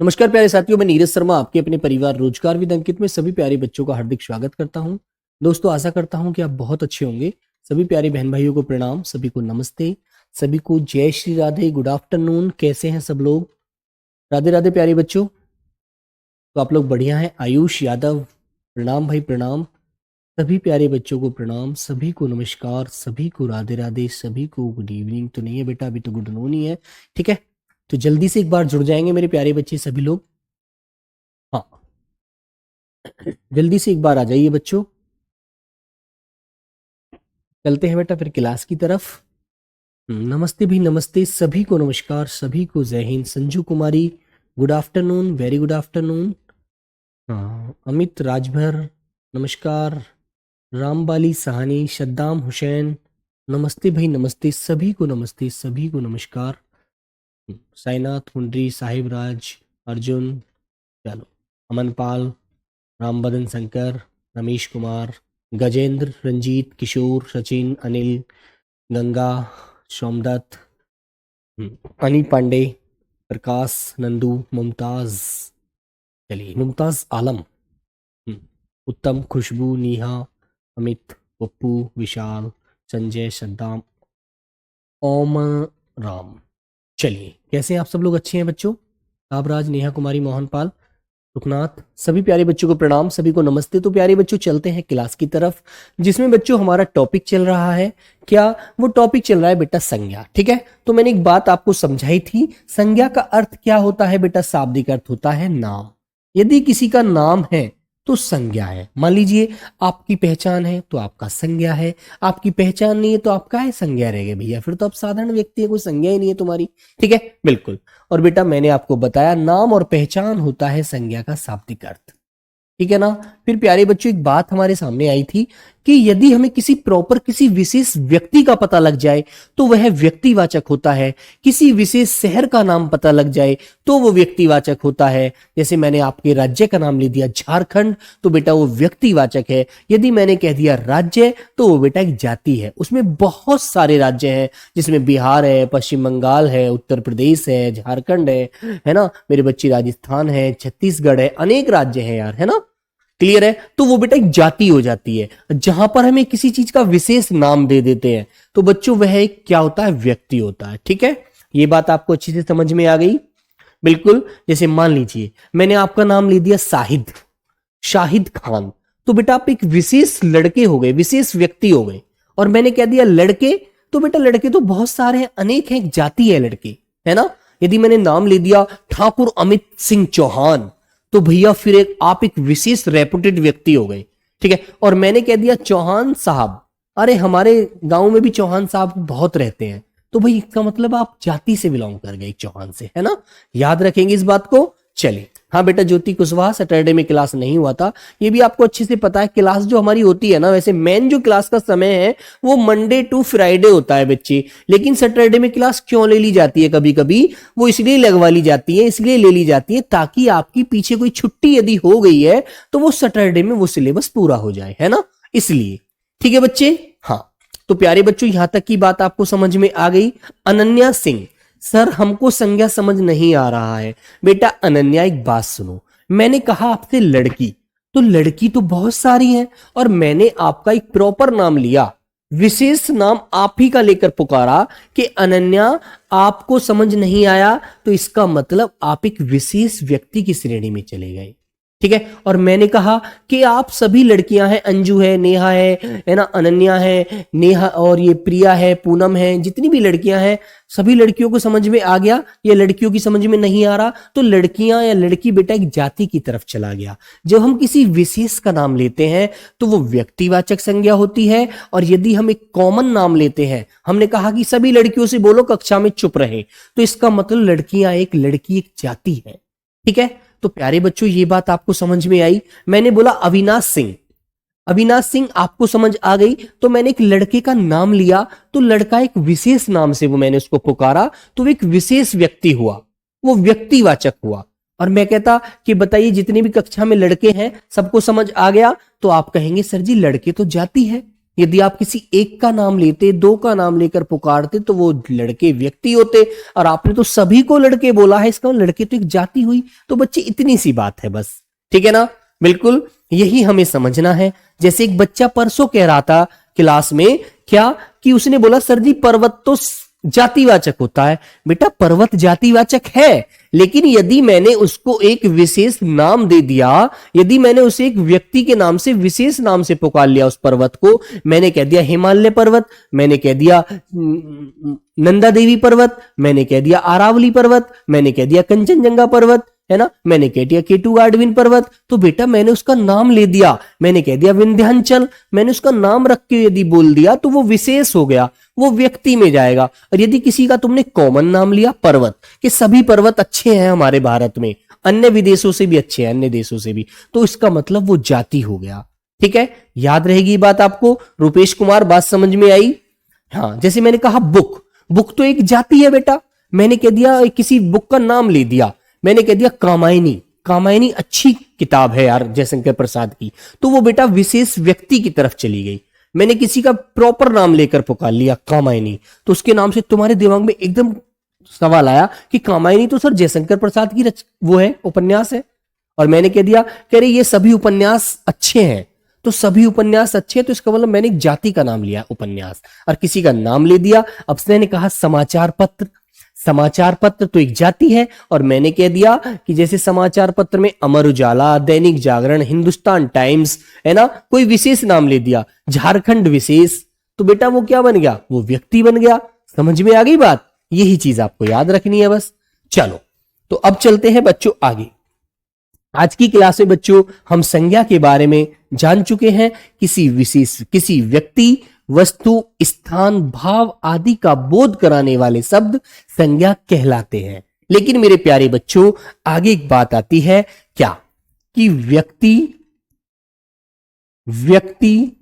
नमस्कार प्यारे साथियों, मैं नीरज शर्मा आपके अपने परिवार रोजगार विद अंकित में सभी प्यारे बच्चों का हार्दिक स्वागत करता हूं। दोस्तों, आशा करता हूं कि आप बहुत अच्छे होंगे। सभी प्यारे बहन भाइयों को प्रणाम, सभी को नमस्ते, सभी को जय श्री राधे, गुड आफ्टरनून। कैसे हैं सब लोग? राधे राधे प्यारे बच्चों। तो आप लोग बढ़िया हैं। आयुष यादव, प्रणाम भाई प्रणाम। सभी प्यारे बच्चों को प्रणाम, सभी को नमस्कार, सभी को राधे राधे, सभी को गुड इवनिंग तो नहीं है बेटा, अभी तो गुड नून ही है। ठीक है, तो जल्दी से एक बार जुड़ जाएंगे मेरे प्यारे बच्चे सभी लोग। हाँ, जल्दी से एक बार आ जाइए बच्चों। चलते हैं बेटा फिर क्लास की तरफ। नमस्ते भी नमस्ते, सभी को नमस्कार, सभी को जय हिंद। Sanju Kumari, good afternoon, very good afternoon. हाँ, अमित राजभर, नमस्कार। रामबाली सहानी, शद्दाम हुसैन, नमस्ते भाई नमस्ते, सभी को नमस्ते, सभी को नमस्कार। साईनाथ मुंड्री, साहिब राज, अर्जुन, चलो, अमनपाल, रामबदन शंकर, रमेश कुमार, गजेंद्र, रंजीत, किशोर, सचिन, अनिल, गंगा, सोमदत्त, अनिल पांडे, प्रकाश, नंदू, मुमताज, चलिए मुमताज आलम, उत्तम, खुशबू, नेहा, अमित, पप्पू, विशाल, संजय, सद्दाम, ओम राम। चलिए, कैसे हैं आप सब लोग? अच्छे हैं बच्चों? काबराज, नेहा कुमारी, मोहनपाल, सुखनाथ, सभी प्यारे बच्चों को प्रणाम, सभी को नमस्ते। तो प्यारे बच्चों, चलते हैं क्लास की तरफ, जिसमें बच्चों हमारा टॉपिक चल रहा है क्या? वो टॉपिक चल रहा है बेटा संज्ञा। ठीक है, तो मैंने एक बात आपको समझाई थी, संज्ञा का अर्थ क्या होता है बेटा? शाब्दिक अर्थ होता है नाम। यदि किसी का नाम है तो संज्ञा है। मान लीजिए आपकी पहचान है तो आपका संज्ञा है, आपकी पहचान नहीं है तो आपका है संज्ञा रहेगा भैया, फिर तो आप साधारण व्यक्ति है, कोई संज्ञा ही नहीं है तुम्हारी। ठीक है, बिल्कुल। और बेटा मैंने आपको बताया नाम और पहचान होता है संज्ञा का शाब्दिक अर्थ। ठीक है ना? फिर प्यारे बच्चों, एक बात हमारे सामने आई थी कि यदि हमें किसी विशेष व्यक्ति का पता लग जाए तो वह व्यक्तिवाचक होता है, किसी विशेष शहर का नाम पता लग जाए तो वो व्यक्तिवाचक होता है। जैसे मैंने आपके राज्य का नाम ले दिया झारखंड, तो बेटा वो व्यक्तिवाचक है। यदि मैंने कह दिया राज्य तो वो बेटा एक जाति है। उसमें बहुत सारे राज्य हैं, जिसमें बिहार है, पश्चिम बंगाल है, उत्तर प्रदेश है, झारखंड है ना मेरे बच्चे, राजस्थान है, छत्तीसगढ़ है, अनेक राज्य हैं यार, है ना? क्लियर है? तो वो बेटा एक जाति हो जाती है। जहां पर हमें किसी चीज का विशेष नाम दे देते हैं तो बच्चों वह एक क्या होता है? व्यक्ति होता है। ठीक है, ये बात आपको अच्छी से समझ में आ गई? बिल्कुल। जैसे मान लीजिए मैंने आपका नाम ले दिया शाहिद, शाहिद खान, तो बेटा आप एक विशेष लड़के हो गए, विशेष व्यक्ति हो गए। और मैंने कह दिया लड़के, तो बेटा लड़के तो बहुत सारे हैं, अनेक हैं, एक जाति है लड़के, है ना? यदि मैंने नाम ले दिया ठाकुर अमित सिंह चौहान, तो भैया फिर आप एक विशेष रेपुटेड व्यक्ति हो गए। ठीक है, और मैंने कह दिया चौहान साहब, अरे हमारे गांव में भी चौहान साहब बहुत रहते हैं, तो भाई इसका मतलब आप जाति से बिलोंग कर गए, चौहान से, है ना? याद रखेंगे इस बात को। चलिए, हाँ बेटा, ज्योति कुशवाहा, सैटरडे में क्लास नहीं हुआ था, ये भी आपको अच्छे से पता है। क्लास जो हमारी होती है ना, वैसे मेन जो क्लास का समय है वो मंडे टू फ्राइडे होता है बच्चे, लेकिन सैटरडे में क्लास क्यों ले ली जाती है? कभी कभी वो इसलिए लगवा ली जाती है, इसलिए ले ली जाती है ताकि आपकी पीछे कोई छुट्टी यदि हो गई है तो वो सैटरडे में वो सिलेबस पूरा हो जाए, है ना? इसलिए। ठीक है बच्चे? हाँ, तो प्यारे बच्चों, यहां तक की बात आपको समझ में आ गई। अनन्या सिंह, सर हमको संज्ञा समझ नहीं आ रहा है। बेटा अनन्या, एक बात सुनो, मैंने कहा आपसे लड़की, तो लड़की तो बहुत सारी हैं, और मैंने आपका एक प्रॉपर नाम लिया, विशेष नाम आप ही का लेकर पुकारा कि अनन्या, आपको समझ नहीं आया, तो इसका मतलब आप एक विशेष व्यक्ति की श्रेणी में चले गए। ठीक है, और मैंने कहा कि आप सभी लड़कियां हैं, अंजू है, नेहा है ना, अनन्या है, नेहा, और ये प्रिया है, पूनम है, जितनी भी लड़कियां हैं, सभी लड़कियों को समझ में आ गया? या लड़कियों की समझ में नहीं आ रहा? तो लड़कियां या लड़की बेटा एक जाति की तरफ चला गया। जब हम किसी विशेष का नाम लेते हैं तो वो व्यक्तिवाचक संज्ञा होती है, और यदि हम एक कॉमन नाम लेते हैं, हमने कहा कि सभी लड़कियों से बोलो कक्षा में चुप रहे, तो इसका मतलब लड़कियां एक लड़की एक जाति है। ठीक है, तो प्यारे बच्चों, ये बात आपको समझ में आई? मैंने बोला अविनाश सिंह, अविनाश सिंह आपको समझ आ गई? तो मैंने एक लड़के का नाम लिया, तो लड़का एक विशेष नाम से वो मैंने उसको पुकारा, तो एक विशेष व्यक्ति हुआ, वो व्यक्तिवाचक हुआ। और मैं कहता कि बताइए जितने भी कक्षा में लड़के हैं सबको समझ आ गया, तो आप कहेंगे सर जी लड़के तो जाति है, यदि आप किसी एक का नाम लेते, दो का नाम लेकर पुकारते तो वो लड़के व्यक्ति होते, और आपने तो सभी को लड़के बोला है, इसका मतलब लड़के तो एक जाति हुई। तो बच्चे इतनी सी बात है बस, ठीक है ना, बिल्कुल यही हमें समझना है। जैसे एक बच्चा परसों कह रहा था क्लास में, क्या कि उसने बोला सर जी पर्वत तो जातिवाचक होता है। बेटा पर्वत जातिवाचक है, लेकिन यदि मैंने उसको एक विशेष नाम दे दिया, यदि मैंने उसे एक व्यक्ति के नाम से, विशेष नाम से पुकार लिया उस पर्वत को, मैंने कह दिया हिमालय पर्वत, मैंने कह दिया नंदा देवी पर्वत, मैंने कह दिया अरावली पर्वत, मैंने कह दिया कंचनजंगा पर्वत, है ना, मैंने कह दिया केटू गाडविन पर्वत, तो बेटा मैंने उसका नाम ले दिया, मैंने कह दिया विंध्याचल, मैंने उसका नाम रख के यदि बोल दिया तो वो विशेष हो गया, वो व्यक्ति में जाएगा। और यदि किसी का तुमने कॉमन नाम लिया पर्वत, कि सभी पर्वत अच्छे हैं हमारे भारत में, अन्य विदेशों से भी अच्छे हैं, अन्य देशों से भी, तो इसका मतलब वो जाति हो गया। ठीक है, याद रहेगी बात आपको। रूपेश कुमार बात समझ में आई? हाँ, जैसे मैंने कहा बुक, बुक तो एक जाति है बेटा, मैंने कह दिया किसी बुक का नाम ले दिया, मैंने कह दिया कामायनी, कामायनी अच्छी किताब है यार जयशंकर प्रसाद की, तो वो बेटा विशेष व्यक्ति की तरफ चली गई। मैंने किसी का प्रॉपर नाम लेकर पुकार लिया कामायनी, तो उसके नाम से तुम्हारे दिमाग में एकदम सवाल आया कि कामायनी तो सर जयशंकर प्रसाद की वो है, उपन्यास है, और मैंने कह दिया कह रहे ये सभी उपन्यास अच्छे हैं, तो सभी उपन्यास अच्छे हैं, तो इसका मतलब मैंने एक जाति का नाम लिया उपन्यास, और किसी का नाम ले दिया। अब मैंने कहा समाचार पत्र, समाचार पत्र तो एक जाति है, और मैंने कह दिया कि जैसे समाचार पत्र में अमर उजाला, दैनिक जागरण, हिंदुस्तान टाइम्स, है ना, कोई विशेष नाम ले दिया, झारखंड विशेष, तो बेटा वो क्या बन गया, वो व्यक्ति बन गया। समझ में आ गई बात? यही चीज आपको याद रखनी है बस। चलो तो अब चलते हैं बच्चों आगे। आज की क्लास में बच्चों हम संज्ञा के बारे में जान चुके हैं। किसी विशेष, किसी व्यक्ति, वस्तु, स्थान, भाव आदि का बोध कराने वाले शब्द संज्ञा कहलाते हैं। लेकिन मेरे प्यारे बच्चों आगे एक बात आती है, क्या कि व्यक्ति, व्यक्ति,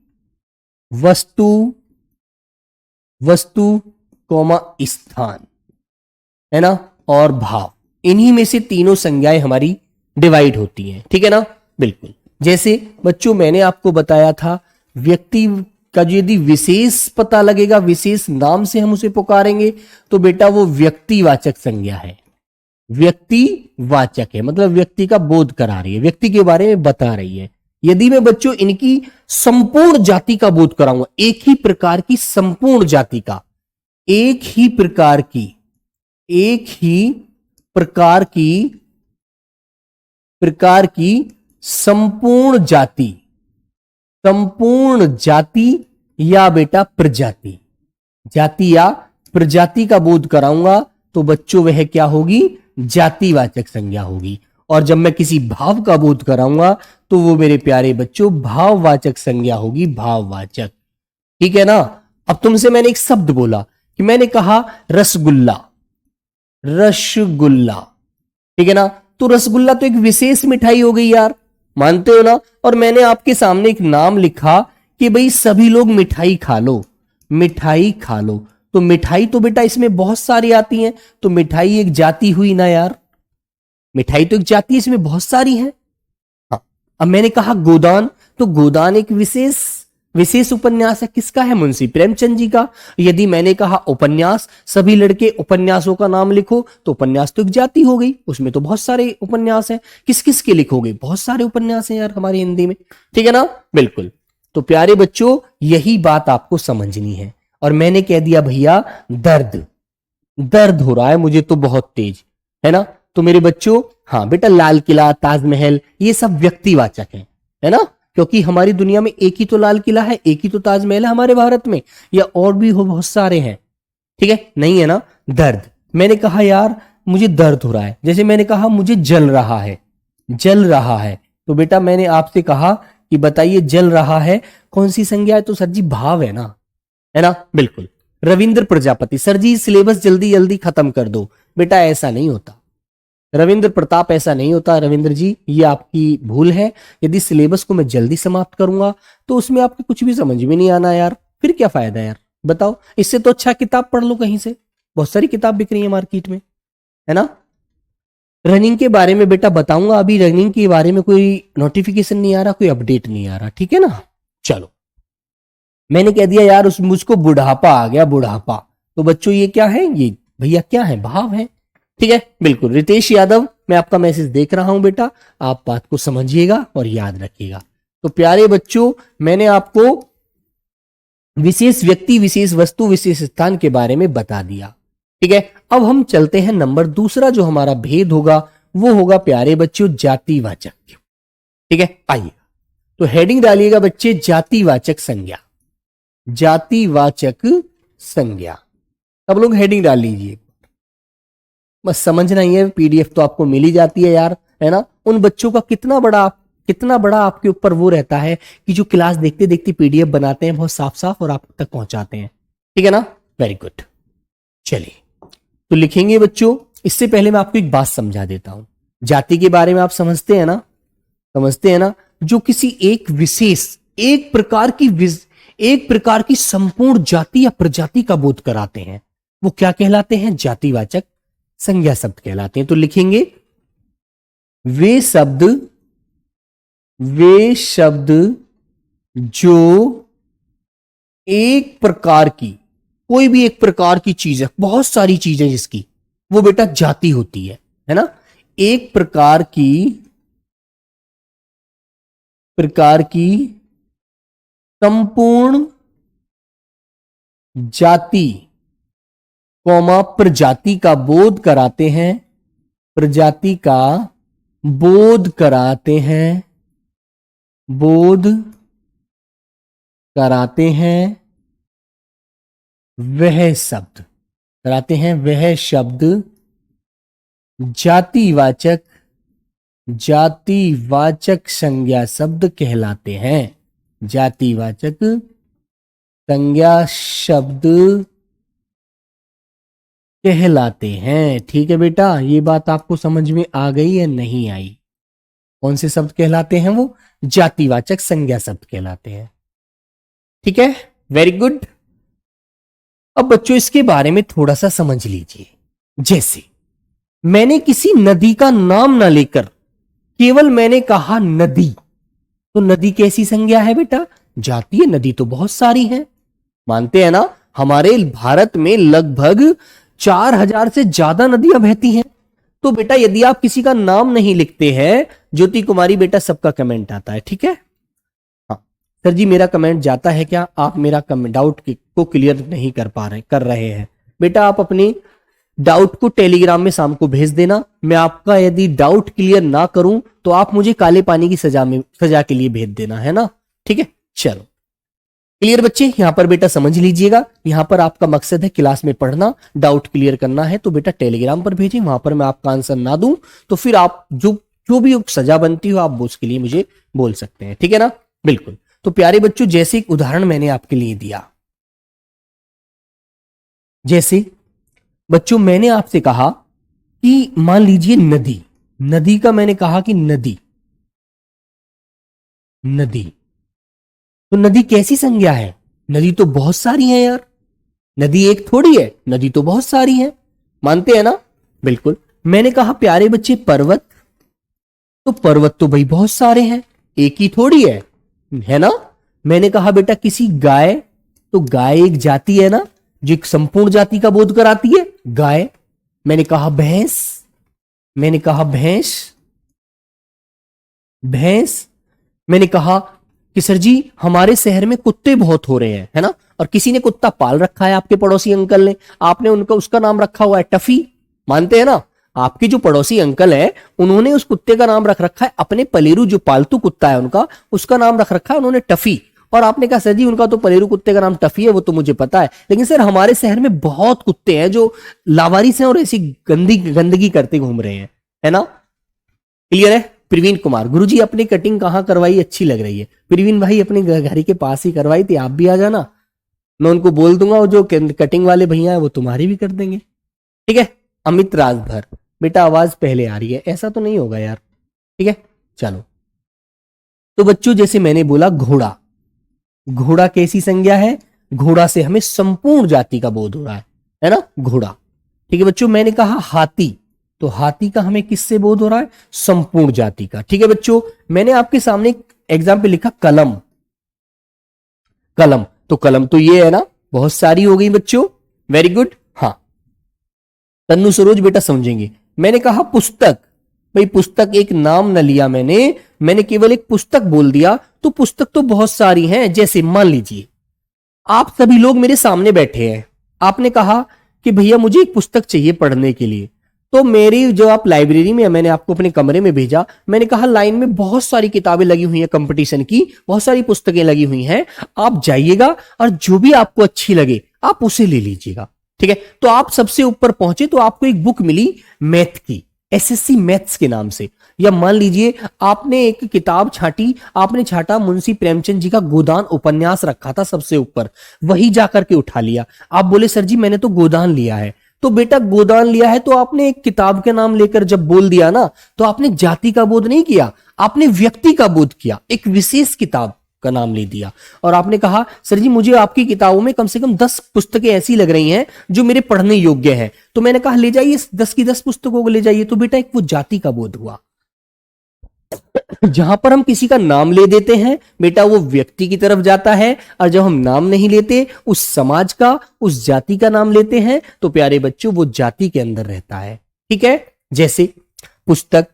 वस्तु, वस्तु कौमा स्थान, है ना, और भाव, इन्हीं में से तीनों संज्ञाएं हमारी डिवाइड होती हैं। ठीक है ना, बिल्कुल। जैसे बच्चों मैंने आपको बताया था व्यक्ति का जो यदि विशेष पता लगेगा, विशेष नाम से हम उसे पुकारेंगे, तो बेटा वो व्यक्तिवाचक संज्ञा है, व्यक्तिवाचक है, मतलब व्यक्ति का बोध करा रही है, व्यक्ति के बारे में बता रही है। यदि मैं बच्चों इनकी संपूर्ण जाति का बोध कराऊंगा, एक ही प्रकार की संपूर्ण जाति का, एक ही प्रकार की, एक ही प्रकार की संपूर्ण जाति, संपूर्ण जाति या बेटा प्रजाति, जाति या प्रजाति का बोध कराऊंगा, तो बच्चों वह क्या होगी, जातिवाचक संज्ञा होगी। और जब मैं किसी भाव का बोध कराऊंगा, तो वो मेरे प्यारे बच्चों भाववाचक संज्ञा होगी, भाववाचक। ठीक है ना। अब तुमसे मैंने एक शब्द बोला कि मैंने कहा रसगुल्ला, रसगुल्ला, ठीक है ना, तो रसगुल्ला तो एक विशेष मिठाई हो गई यार, मानते हो ना। और मैंने आपके सामने एक नाम लिखा कि भाई सभी लोग मिठाई खा लो, मिठाई खा लो, तो मिठाई तो बेटा इसमें बहुत सारी आती हैं, तो मिठाई एक जाति हुई ना यार, मिठाई तो एक जाति है, इसमें बहुत सारी है। हाँ, अब मैंने कहा गोदान, तो गोदान एक विशेष उपन्यास है, किसका है, मुंशी प्रेमचंद जी का। यदि मैंने कहा उपन्यास, सभी लड़के उपन्यासों का नाम लिखो, तो उपन्यास तो एक जाति हो गई, उसमें तो बहुत सारे उपन्यास हैं, किस किस के लिखोगे, बहुत सारे उपन्यास हैं यार हमारी हिंदी में। ठीक है ना, बिल्कुल। तो प्यारे बच्चों यही बात आपको समझनी है। और मैंने कह दिया भैया दर्द, दर्द हो रहा है मुझे तो बहुत तेज, है ना, तो मेरे बच्चों हाँ बेटा लाल किला, ताजमहल, ये सब व्यक्तिवाचक है ना, क्योंकि हमारी दुनिया में एक ही तो लाल किला है, एक ही तो ताजमहल है हमारे भारत में, या और भी हो बहुत सारे हैं। ठीक है, नहीं है ना। दर्द, मैंने कहा यार मुझे दर्द हो रहा है, जैसे मैंने कहा मुझे जल रहा है, जल रहा है, तो बेटा मैंने आपसे कहा कि बताइए जल रहा है कौन सी संज्ञा है, तो सर जी भाव है ना, बिल्कुल। रविंद्र प्रजापति, सर जी सिलेबस जल्दी जल्दी खत्म कर दो, बेटा ऐसा नहीं होता, रविंद्र प्रताप ऐसा नहीं होता। रविंद्र जी ये आपकी भूल है, यदि सिलेबस को मैं जल्दी समाप्त करूंगा तो उसमें आपको कुछ भी समझ में नहीं आना यार, फिर क्या फायदा यार, बताओ। इससे तो अच्छा किताब पढ़ लो कहीं से, बहुत सारी किताब बिक रही है मार्केट में, है ना। रनिंग के बारे में बेटा बताऊंगा, अभी रनिंग के बारे में कोई नोटिफिकेशन नहीं आ रहा, कोई अपडेट नहीं आ रहा, ठीक है ना। चलो मैंने कह दिया यार उस मुझको बुढ़ापा आ गया, बुढ़ापा, तो बच्चों ये क्या है, ये भैया क्या है, भाव है। ठीक है, बिल्कुल रितेश यादव, मैं आपका मैसेज देख रहा हूं बेटा, आप बात को समझिएगा और याद रखिएगा। तो प्यारे बच्चों, मैंने आपको विशेष व्यक्ति, विशेष वस्तु, विशेष स्थान के बारे में बता दिया। ठीक है, अब हम चलते हैं नंबर दूसरा, जो हमारा भेद होगा वो होगा प्यारे बच्चों जातिवाचक। ठीक है, आइए तो हेडिंग डालिएगा बच्चे, जातिवाचक संज्ञा, जातिवाचक संज्ञा। सब लोग हेडिंग डाल लीजिए, बस समझना ही है, पीडीएफ तो आपको मिल ही जाती है यार, है ना। उन बच्चों का कितना बड़ा आपके ऊपर वो रहता है कि जो क्लास देखते देखते पीडीएफ बनाते हैं बहुत साफ साफ और आप तक पहुंचाते हैं। ठीक है ना, वेरी गुड। चलिए तो लिखेंगे बच्चों, इससे पहले मैं आपको एक बात समझा देता हूं। जाति के बारे में आप समझते हैं ना, समझते हैं ना, जो किसी एक विशेष, एक प्रकार की संपूर्ण जाति या प्रजाति का बोध कराते हैं, वो क्या कहलाते हैं, जातिवाचक संज्ञा शब्द कहलाते हैं। तो लिखेंगे वे शब्द जो एक प्रकार की, कोई भी एक प्रकार की चीज है, बहुत सारी चीजें जिसकी, वो बेटा जाति होती है ना। एक प्रकार की संपूर्ण जाति कौमा प्रजाति का बोध कराते हैं, प्रजाति का बोध कराते हैं, बोध कराते हैं वह शब्द, कराते हैं वह शब्द जातिवाचक संज्ञा शब्द कहलाते हैं, जातिवाचक संज्ञा शब्द कहलाते हैं। ठीक है बेटा, ये बात आपको समझ में आ गई या नहीं आई? कौन से शब्द कहलाते हैं वो? जातिवाचक संज्ञा शब्द कहलाते हैं। ठीक है, वेरी गुड। अब बच्चों इसके बारे में थोड़ा सा समझ लीजिए। जैसे मैंने किसी नदी का नाम ना लेकर केवल मैंने कहा नदी, तो नदी कैसी संज्ञा है बेटा? जाति है। नदी तो बहुत सारी है, मानते हैं ना, हमारे भारत में लगभग 4000 से ज्यादा नदियां बहती हैं। तो बेटा यदि आप किसी का नाम नहीं लिखते हैं, ज्योति कुमारी बेटा सबका कमेंट आता है, ठीक है। हाँ सर जी, मेरा कमेंट जाता है क्या? आप मेरा डाउट को क्लियर नहीं कर रहे हैं बेटा। आप अपनी डाउट को टेलीग्राम में शाम को भेज देना। मैं आपका यदि डाउट क्लियर ना करूं तो आप मुझे काले पानी की सजा के लिए भेज देना, है ना। ठीक है, चलो क्लियर बच्चे। यहां पर बेटा समझ लीजिएगा, यहां पर आपका मकसद है क्लास में पढ़ना, डाउट क्लियर करना है, तो बेटा टेलीग्राम पर भेजें। वहां पर मैं आपका आंसर ना दूं तो फिर आप जो भी सजा बनती हो आप उसके लिए मुझे बोल सकते हैं, ठीक है ना। बिल्कुल। तो प्यारे बच्चों, जैसे एक उदाहरण मैंने आपके लिए दिया, जैसे बच्चों मैंने आपसे कहा कि मान लीजिए नदी, नदी का मैंने कहा कि नदी, तो नदी कैसी संज्ञा है? नदी तो बहुत सारी है यार, नदी एक थोड़ी है, नदी तो बहुत सारी है, मानते हैं ना। बिल्कुल। मैंने कहा प्यारे बच्चे पर्वत, तो पर्वत तो भाई बहुत सारे हैं, एक ही थोड़ी है ना। मैंने कहा बेटा किसी गाय, तो गाय एक जाति है ना, जो एक संपूर्ण जाति का बोध कराती है, गाय। मैंने कहा भैंस, मैंने कहा कि सर जी हमारे शहर में कुत्ते बहुत हो रहे हैं, है ना, और किसी ने कुत्ता पाल रखा है, आपके पड़ोसी अंकल ने, आपने उसका नाम रखा हुआ है टफी, मानते हैं ना। आपके जो पड़ोसी अंकल है उन्होंने उस कुत्ते का नाम रख रखा है, अपने पलेरू जो पालतू कुत्ता है उनका, उसका नाम रख रखा है उन्होंने टफी। और आपने कहा सर जी उनका तो पलेरू कुत्ते का नाम टफी है, वो तो मुझे पता है, लेकिन सर हमारे शहर में बहुत कुत्ते हैं जो लावारिस हैं और ऐसी गंदगी करते घूम रहे हैं, है ना। क्लियर है? प्रवीण कुमार, गुरुजी अपनी कटिंग कहाँ करवाई, अच्छी लग रही है। प्रवीण भाई अपने घर के पास ही करवाई थी, आप भी आ जाना, मैं उनको बोल दूंगा, जो कटिंग वाले भैया है वो तुम्हारी भी कर देंगे, ठीक है। अमित राजभर, बेटा आवाज पहले आ रही है, ऐसा तो नहीं होगा यार, ठीक है। चलो तो बच्चों जैसे मैंने बोला घोड़ा, घोड़ा कैसी संज्ञा है? घोड़ा से हमें संपूर्ण जाति का बोध हो रहा है ना, घोड़ा। ठीक है बच्चों। मैंने कहा हाथी, तो हाथी का हमें किससे बोध हो रहा है? संपूर्ण जाति का। ठीक है बच्चों। मैंने आपके सामने एक एग्जाम्पल लिखा कलम, तो कलम तो ये है ना, बहुत सारी हो गई बच्चों। Very good. हाँ, तन्नु सरोज बेटा समझेंगे। मैंने कहा पुस्तक, भाई पुस्तक एक नाम न लिया मैंने केवल एक पुस्तक बोल दिया, तो पुस्तक तो बहुत सारी हैं। जैसे मान लीजिए आप सभी लोग मेरे सामने बैठे हैं, आपने कहा कि भैया मुझे एक पुस्तक चाहिए पढ़ने के लिए, तो मेरी जो आप लाइब्रेरी में, मैंने आपको अपने कमरे में भेजा, मैंने कहा लाइन में बहुत सारी किताबें लगी हुई हैं कंपटीशन की, बहुत सारी पुस्तकें लगी हुई हैं, आप जाइएगा और जो भी आपको अच्छी लगे आप उसे ले लीजिएगा। ठीक है, तो आप सबसे ऊपर पहुंचे तो आपको एक बुक मिली मैथ की, एसएससी मैथ्स के नाम से। या मान लीजिए आपने एक किताब छाटी, आपने छाटा मुंशी प्रेमचंद जी का गोदान उपन्यास रखा था सबसे ऊपर, वही जाकर के उठा लिया। आप बोले सर जी मैंने तो गोदान लिया है, तो बेटा गोदान लिया है तो आपने एक किताब के नाम लेकर जब बोल दिया ना, तो आपने जाति का बोध नहीं किया, आपने व्यक्ति का बोध किया, एक विशेष किताब का नाम ले दिया। और आपने कहा सर जी मुझे आपकी किताबों में कम से कम 10 पुस्तकें ऐसी लग रही हैं जो मेरे पढ़ने योग्य हैं, तो मैंने कहा ले जाइए 10 की 10 पुस्तकों को ले जाइए। तो बेटा एक वो जाति का बोध हुआ। जहां पर हम किसी का नाम ले देते हैं बेटा वो व्यक्ति की तरफ जाता है, और जब हम नाम नहीं लेते, उस समाज का, उस जाति का नाम लेते हैं, तो प्यारे बच्चों वो जाति के अंदर रहता है। ठीक है, जैसे पुस्तक,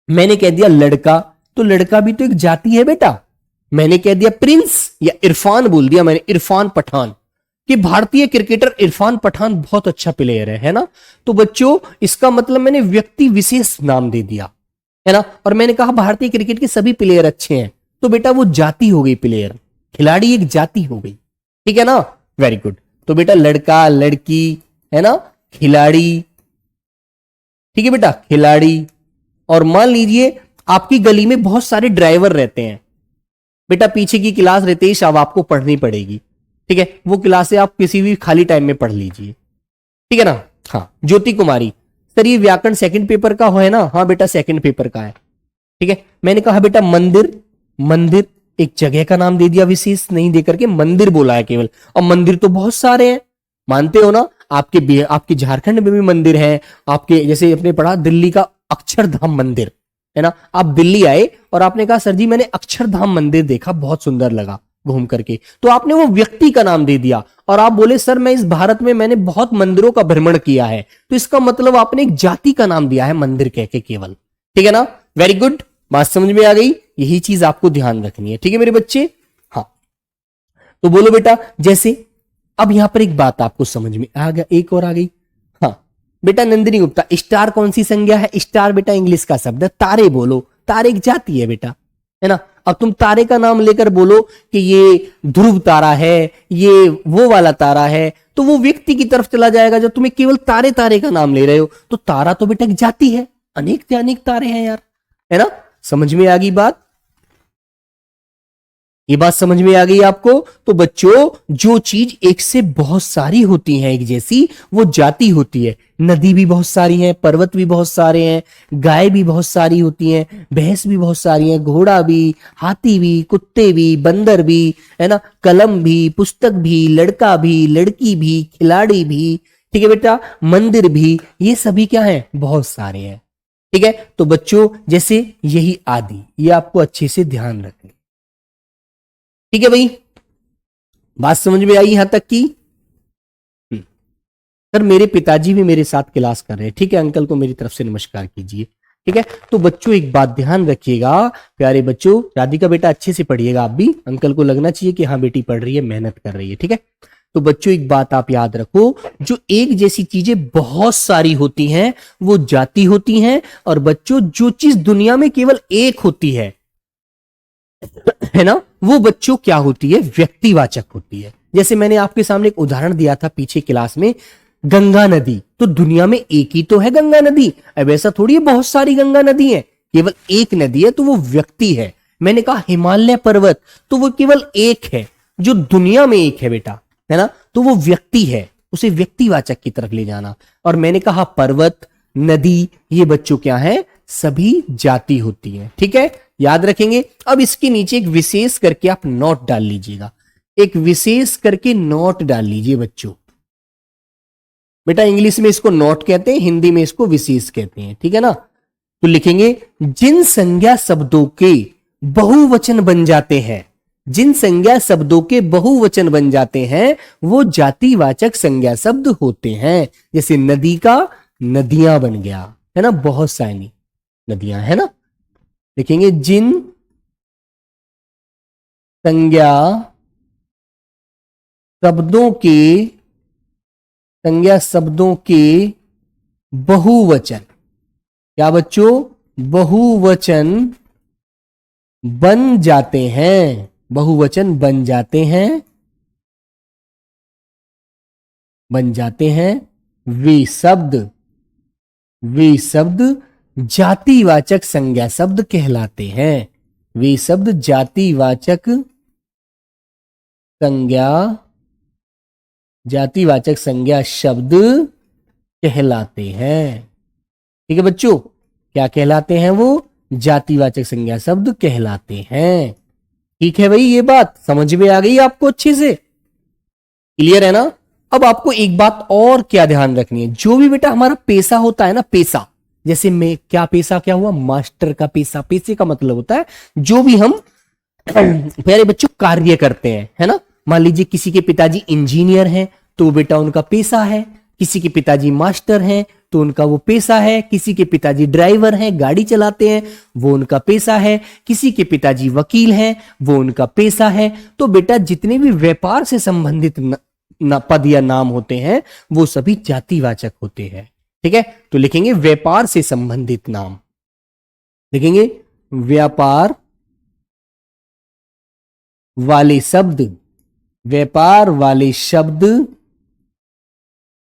मैंने कह दिया लड़का, तो लड़का भी तो एक जाति है बेटा। मैंने कह दिया प्रिंस या इरफान बोल दिया मैंने, इरफान पठान, कि भारतीय क्रिकेटर इरफान पठान बहुत अच्छा प्लेयर है ना, तो बच्चों इसका मतलब मैंने व्यक्ति विशेष नाम दे दिया है ना। और मैंने कहा भारतीय क्रिकेट के सभी प्लेयर अच्छे हैं, तो बेटा वो जाति हो गई, प्लेयर, खिलाड़ी एक जाति हो गई। ठीक है ना, वेरी गुड। तो बेटा लड़का, लड़की है ना, खिलाड़ी, ठीक है बेटा, खिलाड़ी। और मान लीजिए आपकी गली में बहुत सारे ड्राइवर रहते हैं बेटा, पीछे की क्लास रितेश अब आपको पढ़नी पड़ेगी, ठीक है, वो क्लासें आप किसी भी खाली टाइम में पढ़ लीजिए। ठीक है ना। हाँ, ज्योति कुमारी, सर ये व्याकरण सेकंड पेपर का है ना? हाँ बेटा सेकंड पेपर का है। ठीक है, मैंने कहा बेटा मंदिर, मंदिर एक जगह का नाम दे दिया, विशेष नहीं देकर के मंदिर बोला है केवल, और मंदिर तो बहुत सारे हैं, मानते हो ना। आपके झारखंड में भी मंदिर है, आपके जैसे अपने पढ़ा दिल्ली का अक्षरधाम मंदिर है ना। आप दिल्ली आए और आपने कहा सर जी मैंने अक्षरधाम मंदिर देखा, बहुत सुंदर लगा घूम करके, तो आपने वो व्यक्ति का नाम दे दिया। और आप बोले सर मैं इस भारत में मैंने बहुत मंदिरों का भ्रमण किया है, तो इसका मतलब आपने एक जाति का नाम दिया है मंदिर कह के केवल। ठीक है ना, वेरी गुड, बात समझ में आ गई। यही चीज आपको ध्यान रखनी है। ठीक है मेरे बच्चे। हाँ, तो बोलो बेटा, जैसे अब यहां पर एक बात आपको समझ में आ गया, एक और आ गई। हाँ बेटा नंदिनी गुप्ता, स्टार कौन सी संज्ञा है? स्टार बेटा इंग्लिश का शब्द है, तारे बोलो, तारे एक जाति है बेटा, है ना। अब तुम तारे का नाम लेकर बोलो कि ये ध्रुव तारा है, ये वो वाला तारा है, तो वो व्यक्ति की तरफ चला जाएगा। जब तुम्हें केवल तारे तारे का नाम ले रहे हो, तो तारा तो बेटा एक जाति है, अनेक से अनेक तारे हैं यार, है ना। समझ में आ गई बात? ये बात समझ में आ गई आपको? तो बच्चों जो चीज एक से बहुत सारी होती हैं एक जैसी, वो जाति होती है। नदी भी बहुत सारी हैं, पर्वत भी बहुत सारे हैं, गाय भी बहुत सारी होती हैं, भैंस भी बहुत सारी हैं, घोड़ा भी, हाथी भी, कुत्ते भी, बंदर भी, है ना, कलम भी, पुस्तक भी, लड़का भी, लड़की भी, खिलाड़ी भी, ठीक है बेटा, मंदिर भी, ये सभी क्या है? बहुत सारे हैं। ठीक है, तो बच्चों जैसे यही आदि, ये आपको अच्छे से ध्यान रखना। ठीक है भाई, बात समझ में आई यहां तक की? सर मेरे पिताजी भी मेरे साथ क्लास कर रहे हैं। ठीक है, अंकल को मेरी तरफ से नमस्कार कीजिए। ठीक है, तो बच्चों एक बात ध्यान रखिएगा प्यारे बच्चों, राधिका बेटा अच्छे से पढ़िएगा आप भी, अंकल को लगना चाहिए कि हाँ बेटी पढ़ रही है, मेहनत कर रही है। ठीक है, तो बच्चों एक बात आप याद रखो, जो एक जैसी चीजें बहुत सारी होती हैं वो जाति होती हैं, और बच्चों जो चीज दुनिया में केवल एक होती है ना, वो बच्चों क्या होती है? व्यक्तिवाचक होती है। जैसे मैंने आपके सामने एक उदाहरण दिया था पीछे क्लास में, गंगा नदी, तो दुनिया में एक ही तो है गंगा नदी, अब ऐसा थोड़ी है बहुत सारी गंगा नदी है, केवल एक नदी है, तो वो व्यक्ति है। मैंने कहा हिमालय पर्वत, तो वो केवल एक है, जो दुनिया में एक है बेटा, है ना, तो वो व्यक्ति है, उसे व्यक्तिवाचक की तरफ ले जाना। और मैंने कहा पर्वत, नदी, ये बच्चों क्या है? सभी जाति होती है। ठीक है, याद रखेंगे। अब इसके नीचे एक विशेष करके आप नोट डाल लीजिएगा, एक विशेष करके नोट डाल लीजिए बच्चों। बेटा इंग्लिश में इसको नोट कहते हैं, हिंदी में इसको विशेष कहते हैं। ठीक है ना, तो लिखेंगे जिन संज्ञा शब्दों के बहुवचन बन जाते हैं, जिन संज्ञा शब्दों के बहुवचन बन जाते हैं वो जातिवाचक संज्ञा शब्द होते हैं। जैसे नदी का नदियां बन गया, है ना, बहुत सारी नदियां, है ना। देखेंगे जिन संज्ञा शब्दों के बहुवचन, क्या बच्चों, बहुवचन बन जाते हैं, बहुवचन बन जाते हैं, वे शब्द जातिवाचक संज्ञा शब्द कहलाते हैं। वे शब्द जातिवाचक संज्ञा शब्द कहलाते हैं। ठीक है बच्चों, क्या कहलाते हैं वो, जातिवाचक संज्ञा शब्द कहलाते हैं। ठीक है भाई, ये बात समझ में आ गई आपको अच्छे से, क्लियर है ना। अब आपको एक बात और क्या ध्यान रखनी है, जो भी बेटा हमारा पेशा होता है ना, पेशा, जैसे मैं क्या पेशा क्या हुआ, मास्टर का पेशा, पेशे का मतलब होता है जो भी हम प्यारे बच्चों कार्य करते हैं, है ना। मान लीजिए किसी के पिताजी इंजीनियर हैं तो बेटा उनका पेशा है, किसी के पिताजी मास्टर हैं तो उनका वो पेशा है, किसी के पिताजी ड्राइवर हैं, गाड़ी चलाते हैं, वो उनका पेशा है, किसी के पिताजी वकील हैं, वो उनका पेशा है। तो बेटा जितने भी व्यापार से संबंधित पद या नाम होते हैं वो सभी जातिवाचक होते हैं। ठीक है, तो लिखेंगे व्यापार से संबंधित नाम, लिखेंगे व्यापार वाले शब्द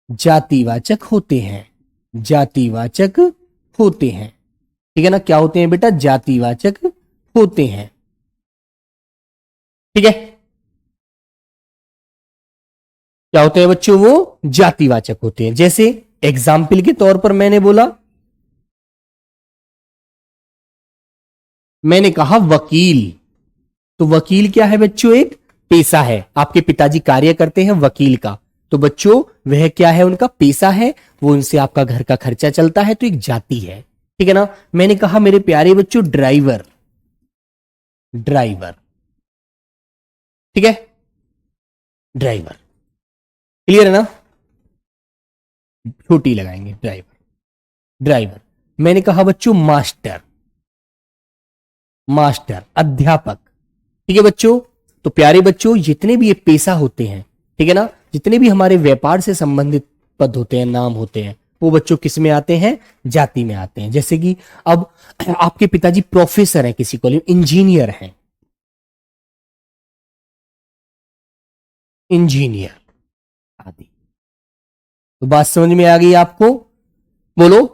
जातिवाचक होते हैं, ठीक है ना। क्या होते हैं बेटा, जातिवाचक होते हैं। ठीक है, क्या होते हैं बच्चों, वो जातिवाचक होते हैं। जैसे एग्जाम्पल के तौर पर मैंने कहा वकील, तो वकील क्या है बच्चों, एक पेशा है। आपके पिताजी कार्य करते हैं वकील का, तो बच्चों वह क्या है, उनका पेशा है, वो उनसे आपका घर का खर्चा चलता है, तो एक जाति है। ठीक है ना। मैंने कहा मेरे प्यारे बच्चों ड्राइवर, ठीक है, ड्राइवर, क्लियर है ना, छोटी लगाएंगे ड्राइवर। मैंने कहा बच्चों मास्टर, अध्यापक। ठीक है बच्चों, तो प्यारे बच्चों जितने भी ये पेशा होते हैं, ठीक है ना, जितने भी हमारे व्यापार से संबंधित पद होते हैं, नाम होते हैं, वो बच्चों किस में आते हैं, जाति में आते हैं। जैसे कि अब आपके पिताजी प्रोफेसर हैं किसी कॉलेज, इंजीनियर हैं, आदि। तो बात समझ में आ गई आपको, बोलो।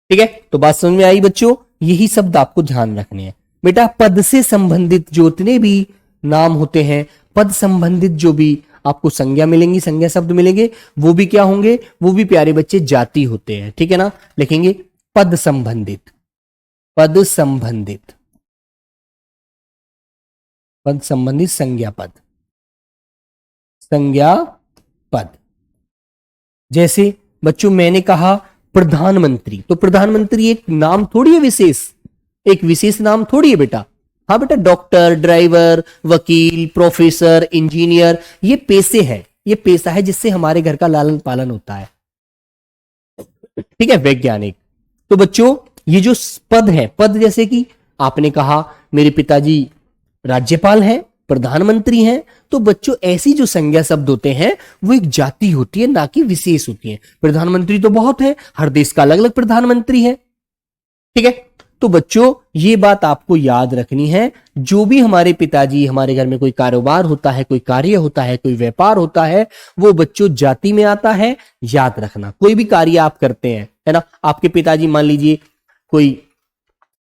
ठीक है, तो बात समझ में आई बच्चों, यही शब्द आपको ध्यान रखने हैं बेटा। पद से संबंधित जितने भी नाम होते हैं, पद संबंधित जो भी आपको संज्ञा मिलेंगी, संज्ञा शब्द मिलेंगे, वो भी क्या होंगे, वो भी प्यारे बच्चे जाति होते हैं। ठीक है ना, लिखेंगे पद संबंधित संज्ञा पद। जैसे बच्चों मैंने कहा प्रधानमंत्री, तो प्रधानमंत्री एक नाम थोड़ी है, एक विशेष नाम थोड़ी है बेटा। हाँ बेटा, डॉक्टर, ड्राइवर, वकील, प्रोफेसर, इंजीनियर, ये पेशे हैं, ये पेशा है जिससे हमारे घर का लालन पालन होता है। ठीक है, वैज्ञानिक। तो बच्चों ये जो पद है, पद जैसे कि आपने कहा मेरे पिताजी राज्यपाल हैं, प्रधानमंत्री हैं, तो बच्चों ऐसी जो संज्ञा शब्द होते हैं वो एक जाति होती है, ना कि विशेष होती है। प्रधानमंत्री तो बहुत है, हर देश का अलग अलग प्रधानमंत्री है। ठीक है, तो बच्चों ये बात आपको याद रखनी है, जो भी हमारे पिताजी, हमारे घर में कोई कारोबार होता है, कोई कार्य होता है, कोई व्यापार होता है, वो बच्चों जाति में आता है। याद रखना, कोई भी कार्य आप करते हैं, है ना, आपके पिताजी मान लीजिए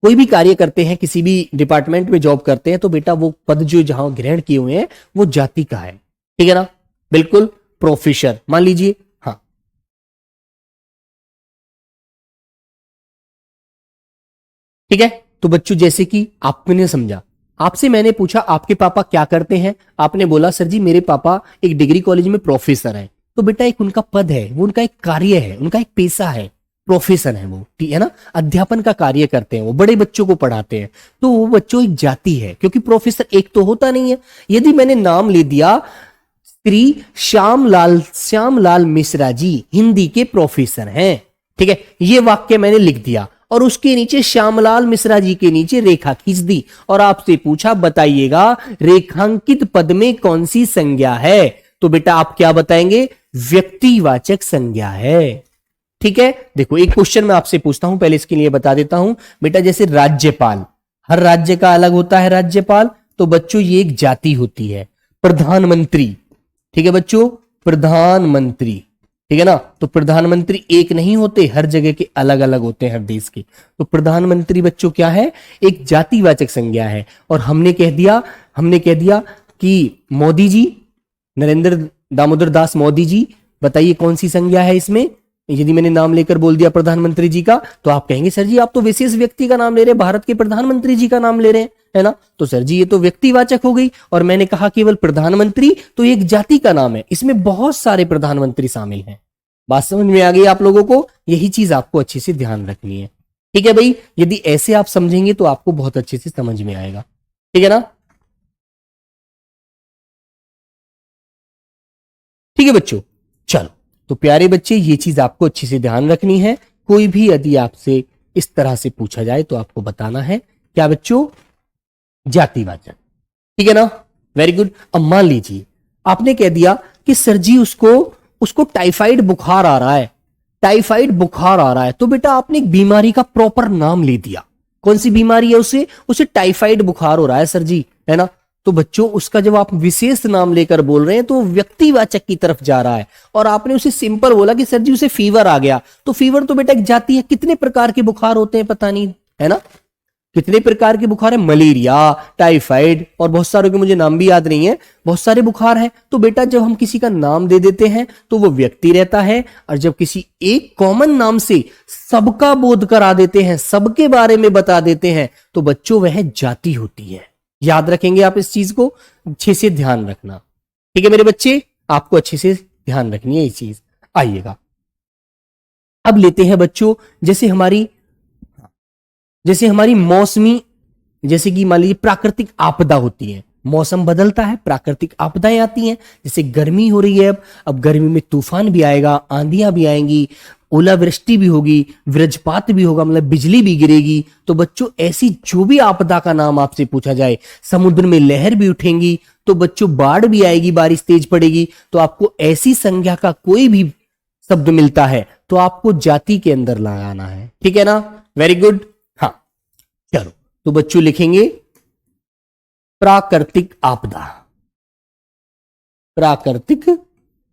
कोई भी कार्य करते हैं, किसी भी डिपार्टमेंट में जॉब करते हैं, तो बेटा वो पद जो जहां ग्रहण किए हुए हैं वो जाति का है। ठीक है ना, बिल्कुल। प्रोफेसर मान लीजिए, हाँ, ठीक है। तो बच्चों जैसे कि आपने समझा, आपसे मैंने पूछा आपके पापा क्या करते हैं, आपने बोला सर जी मेरे पापा एक डिग्री कॉलेज में प्रोफेसर हैं। तो बेटा एक उनका पद है, वो उनका एक कार्य है, उनका एक पेशा है। प्रोफेशन है वो, ठीक है ना, अध्यापन का कार्य करते हैं, वो बड़े बच्चों को पढ़ाते हैं, तो वो बच्चों एक जाति है, क्योंकि प्रोफेसर एक तो होता नहीं है। यदि मैंने नाम ले दिया श्री श्यामलाल मिश्रा जी हिंदी के प्रोफेसर हैं, ठीक है, ये वाक्य मैंने लिख दिया और उसके नीचे श्यामलाल मिश्रा जी के नीचे रेखा खींच दी और आपसे पूछा बताइएगा रेखांकित पद में कौन सी संज्ञा है, तो बेटा आप क्या बताएंगे, व्यक्तिवाचक संज्ञा है। ठीक है, देखो एक क्वेश्चन मैं आपसे पूछता हूं, पहले इसके लिए बता देता हूं बेटा, जैसे राज्यपाल, हर राज्य का अलग होता है राज्यपाल, तो बच्चों ये एक जाति होती है। प्रधानमंत्री, ठीक है बच्चों, प्रधानमंत्री, ठीक है ना, तो प्रधानमंत्री एक नहीं होते, हर जगह के अलग अलग होते हैं हर देश के, तो प्रधानमंत्री बच्चों क्या है, एक जातिवाचक संज्ञा है। और हमने कह दिया कि मोदी जी, नरेंद्र दामोदर दास मोदी जी, बताइए कौन सी संज्ञा है इसमें। यदि मैंने नाम लेकर बोल दिया प्रधानमंत्री जी का, तो आप कहेंगे सर जी आप तो विशेष व्यक्ति का नाम ले रहे हैं, भारत के प्रधानमंत्री जी का नाम ले रहे हैं, है ना, तो सर जी ये तो व्यक्तिवाचक हो गई। और मैंने कहा केवल प्रधानमंत्री, तो एक जाति का नाम है, इसमें बहुत सारे प्रधानमंत्री शामिल हैं। बात समझ में आ गई आप लोगों को, यही चीज आपको अच्छे से ध्यान रखनी है। ठीक है भाई, यदि ऐसे आप समझेंगे तो आपको बहुत अच्छे से समझ में आएगा, ठीक है ना। ठीक है बच्चों, चलो, तो प्यारे बच्चे ये चीज आपको अच्छे से ध्यान रखनी है। कोई भी यदि आपसे इस तरह से पूछा जाए तो आपको बताना है क्या बच्चों, जातिवाचक, ठीक है ना, वेरी गुड। अब मान लीजिए आपने कह दिया कि सर जी उसको टाइफाइड बुखार आ रहा है, टाइफाइड बुखार आ रहा है, तो बेटा आपने एक बीमारी का प्रॉपर नाम ले दिया, कौन सी बीमारी है, उसे टाइफाइड बुखार हो रहा है सर जी, है ना, तो बच्चों उसका जब आप विशेष नाम लेकर बोल रहे हैं तो व्यक्तिवाचक की तरफ जा रहा है। और आपने उसे सिंपल बोला कि सर जी उसे फीवर आ गया, तो फीवर तो बेटा एक जाति है, कितने प्रकार के बुखार होते हैं पता नहीं, है ना, कितने प्रकार के बुखार है, मलेरिया, टाइफाइड, और बहुत सारों के मुझे नाम भी याद नहीं है, बहुत सारे बुखार हैं। तो बेटा जब हम किसी का नाम दे देते हैं तो वो व्यक्ति रहता है, और जब किसी एक कॉमन नाम से सबका बोध करा देते हैं, सबके बारे में बता देते हैं, तो बच्चों वह जाति होती है। याद रखेंगे आप इस चीज को, अच्छे से ध्यान रखना, ठीक है मेरे बच्चे, आपको अच्छे से ध्यान रखनी है ये चीज। आइएगा अब लेते हैं बच्चों, जैसे हमारी मौसमी, जैसे कि मान लीजिए प्राकृतिक आपदा होती है, मौसम बदलता है, प्राकृतिक आपदाएं आती हैं, जैसे गर्मी हो रही है, अब गर्मी में तूफान भी आएगा, आंधियां भी आएंगी, ओलावृष्टि भी होगी, वज्रपात भी होगा, मतलब बिजली भी गिरेगी। तो बच्चों ऐसी जो भी आपदा का नाम आपसे पूछा जाए, समुद्र में लहर भी उठेंगी, तो बच्चों बाढ़ भी आएगी, बारिश तेज पड़ेगी, तो आपको ऐसी संज्ञा का कोई भी शब्द मिलता है तो आपको जाति के अंदर लगाना है, ठीक है ना, वेरी गुड। हाँ चलो, तो बच्चों लिखेंगे प्राकृतिक आपदा, प्राकृतिक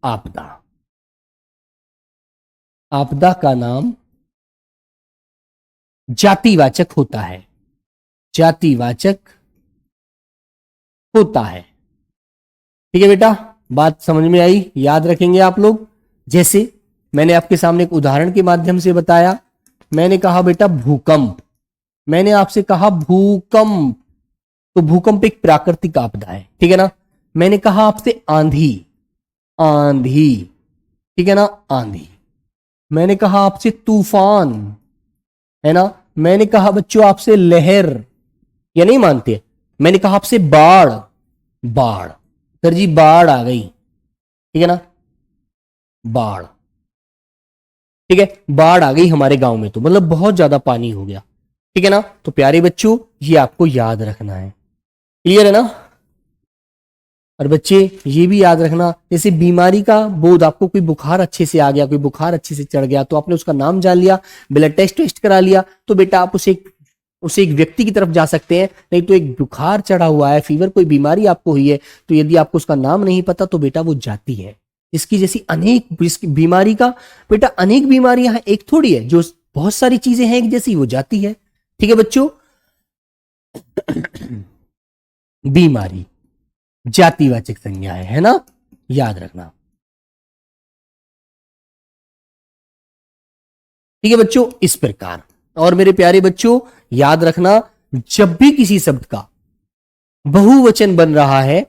आपदा, आपदा का नाम जातिवाचक होता है, जातिवाचक होता है, ठीक है बेटा, बात समझ में आई, याद रखेंगे आप लोग। जैसे मैंने आपके सामने एक उदाहरण के माध्यम से बताया, मैंने कहा बेटा भूकंप, मैंने आपसे कहा भूकंप, तो भूकंप एक प्राकृतिक आपदा है, ठीक है ना। मैंने कहा आपसे आंधी, आंधी, ठीक है ना, आंधी। मैंने कहा आपसे तूफान, है ना। मैंने कहा बच्चों आपसे लहर, या नहीं मानते, मैंने कहा आपसे बाढ़, बाढ़, सर जी बाढ़ आ गई, ठीक है ना, बाढ़, ठीक है, बाढ़ आ गई हमारे गांव में, तो मतलब बहुत ज्यादा पानी हो गया, ठीक है ना। तो प्यारे बच्चों ये आपको याद रखना है, क्लियर है ना। और बच्चे ये भी याद रखना, जैसे बीमारी का बोध, आपको कोई बुखार अच्छे से आ गया, कोई बुखार अच्छे से चढ़ गया, तो आपने उसका नाम जान लिया, ब्लड टेस्ट करा लिया, तो बेटा आप उसे एक व्यक्ति की तरफ जा सकते हैं। नहीं तो एक बुखार चढ़ा हुआ है, फीवर, कोई बीमारी आपको हुई है, तो यदि आपको उसका नाम नहीं पता तो बेटा वो जाति है। इसकी जैसी जिसकी बीमारी का बेटा अनेक बीमारियां हैं, एक थोड़ी है, जो बहुत सारी चीजें हैं एक जैसी, वो जाति है, ठीक है बच्चों। बीमारी जातिवाचक संज्ञा है ना, याद रखना, ठीक है बच्चों, इस प्रकार। और मेरे प्यारे बच्चों याद रखना, जब भी किसी शब्द का बहुवचन बन रहा है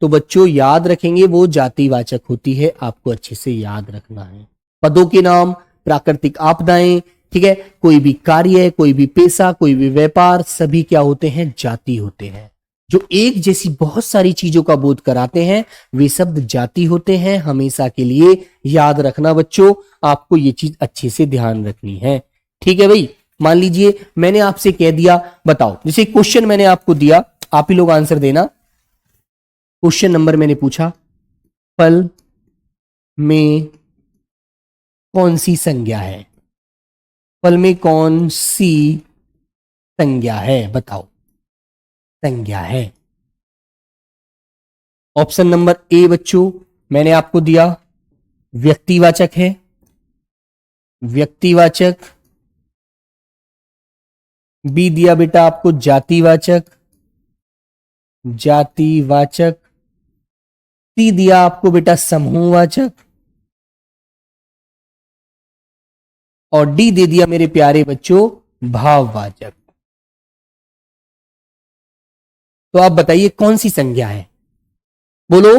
तो बच्चों याद रखेंगे वो जातिवाचक होती है, आपको अच्छे से याद रखना है। पदों के नाम, प्राकृतिक आपदाएं, ठीक है, कोई भी कार्य, कोई भी पेशा, कोई भी व्यापार, सभी क्या होते हैं, जाति होते हैं। जो एक जैसी बहुत सारी चीजों का बोध कराते हैं वे शब्द जाति होते हैं। हमेशा के लिए याद रखना बच्चों, आपको ये चीज अच्छे से ध्यान रखनी है, ठीक है भाई। मान लीजिए मैंने आपसे कह दिया, बताओ, जैसे क्वेश्चन मैंने आपको दिया, आप ही लोग आंसर देना। क्वेश्चन नंबर मैंने पूछा, फल में कौन सी संज्ञा है, फल में कौन सी संज्ञा है, बताओ, संज्ञा है। ऑप्शन नंबर ए बच्चों मैंने आपको दिया व्यक्तिवाचक है, व्यक्तिवाचक। बी दिया बेटा आपको जातिवाचक, जातिवाचक। सी दिया आपको बेटा समूहवाचक, और डी दे दिया मेरे प्यारे बच्चों भाववाचक। तो आप बताइए कौन सी संज्ञा है, बोलो,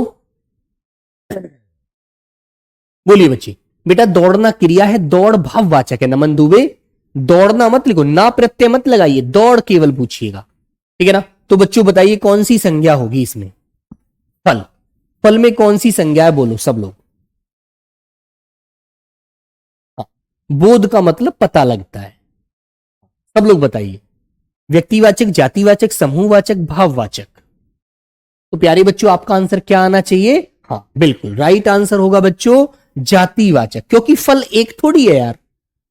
बोलिए बच्चे। बेटा दौड़ना क्रिया है, दौड़ भाववाचक है। नमन दुबे, दौड़ना मत लिखो, ना प्रत्यय मत लगाइए, दौड़ केवल पूछिएगा, ठीक है ना। तो बच्चों बताइए कौन सी संज्ञा होगी इसमें, फल, फल में कौन सी संज्ञा है, बोलो सब लोग। बोध का मतलब पता लगता है, सब लोग बताइए। व्यक्तिवाचक, जातिवाचक, समूहवाचक, भाववाचक। तो प्यारे बच्चों आपका आंसर क्या आना चाहिए, हाँ बिल्कुल राइट आंसर होगा बच्चों जातिवाचक, क्योंकि फल एक थोड़ी है यार,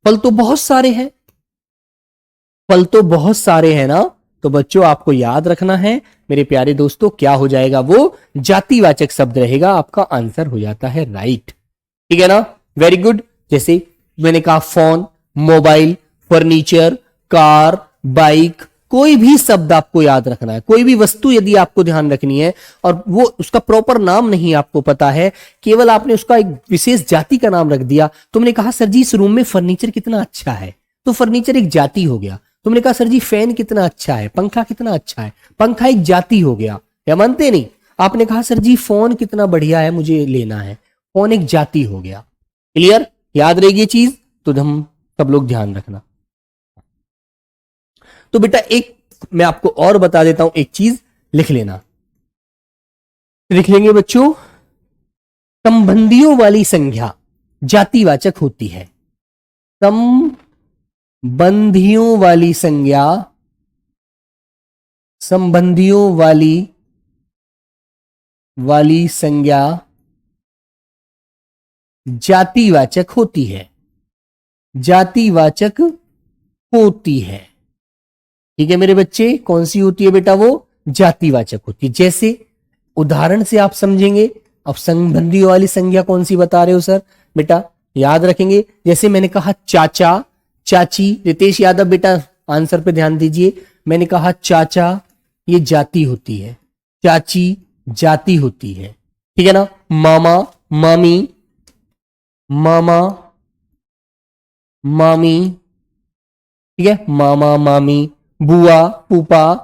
फल तो बहुत सारे हैं, फल तो बहुत सारे हैं ना। तो बच्चों आपको याद रखना है मेरे प्यारे दोस्तों, क्या हो जाएगा, वो जातिवाचक शब्द रहेगा, आपका आंसर हो जाता है राइट, ठीक है ना, वेरी गुड। जैसे मैंने कहा phone, mobile, furniture, car, bike, कोई भी शब्द आपको याद रखना है, कोई भी वस्तु यदि आपको ध्यान रखनी है और वो उसका प्रॉपर नाम नहीं आपको पता है, केवल आपने उसका एक विशेष जाति का नाम रख दिया। तुमने कहा सर जी इस रूम में फर्नीचर कितना अच्छा है, तो फर्नीचर एक जाति हो गया। तुमने कहा सर जी फैन कितना अच्छा है, पंखा कितना अच्छा है, पंखा एक जाति हो गया, या मानते नहीं। आपने कहा सर जी फोन कितना बढ़िया है, मुझे लेना है, फोन एक जाति हो गया। क्लियर, याद रहेगी ये चीज, तो हम सब लोग ध्यान रखना। तो बेटा एक मैं आपको और बता देता हूं, एक चीज लिख लेना, लिख लेंगे बच्चों, संबंधियों वाली संज्ञा जातिवाचक होती है, संबंधियों वाली संज्ञा, संबंधियों वाली संज्ञा जातिवाचक होती है, जातिवाचक होती है, ठीक है मेरे बच्चे। कौन सी होती है बेटा, वो जातिवाचक होती है। जैसे उदाहरण से आप समझेंगे। अब संबंधियों वाली संज्ञा कौन सी बता रहे हो सर, बेटा याद रखेंगे, जैसे मैंने कहा चाचा, चाची। रितेश यादव बेटा आंसर पे ध्यान दीजिए, मैंने कहा चाचा ये जाति होती है, चाची जाति होती है, ठीक है ना। मामा, मामी, मामा, मामी, ठीक है, मामा, मामी, बुआ, फूफा,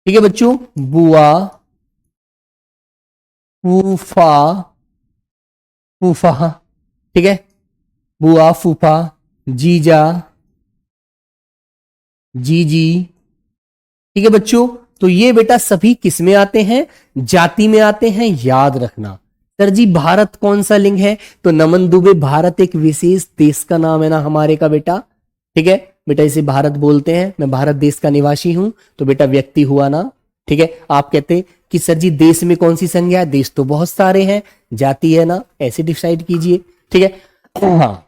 ठीक है बच्चों, बुआ, फूफा, फूफा, ठीक है, बुआ, फूफा, जीजा, जीजी, ठीक है बच्चों। तो ये बेटा सभी किस में आते हैं, जाति में आते हैं, याद रखना। सर जी भारत कौन सा लिंग है, तो नमन दुबे भारत एक विशेष देश का नाम है ना हमारे का बेटा, ठीक है बेटा, इसे भारत बोलते हैं, मैं भारत देश का निवासी हूं, तो बेटा व्यक्ति हुआ ना, ठीक है। आप कहते कि सर जी देश में कौन सी संज्ञा है, देश तो बहुत सारे हैं, जाति है ना, ऐसे डिसाइड कीजिए, ठीक है। हाँ,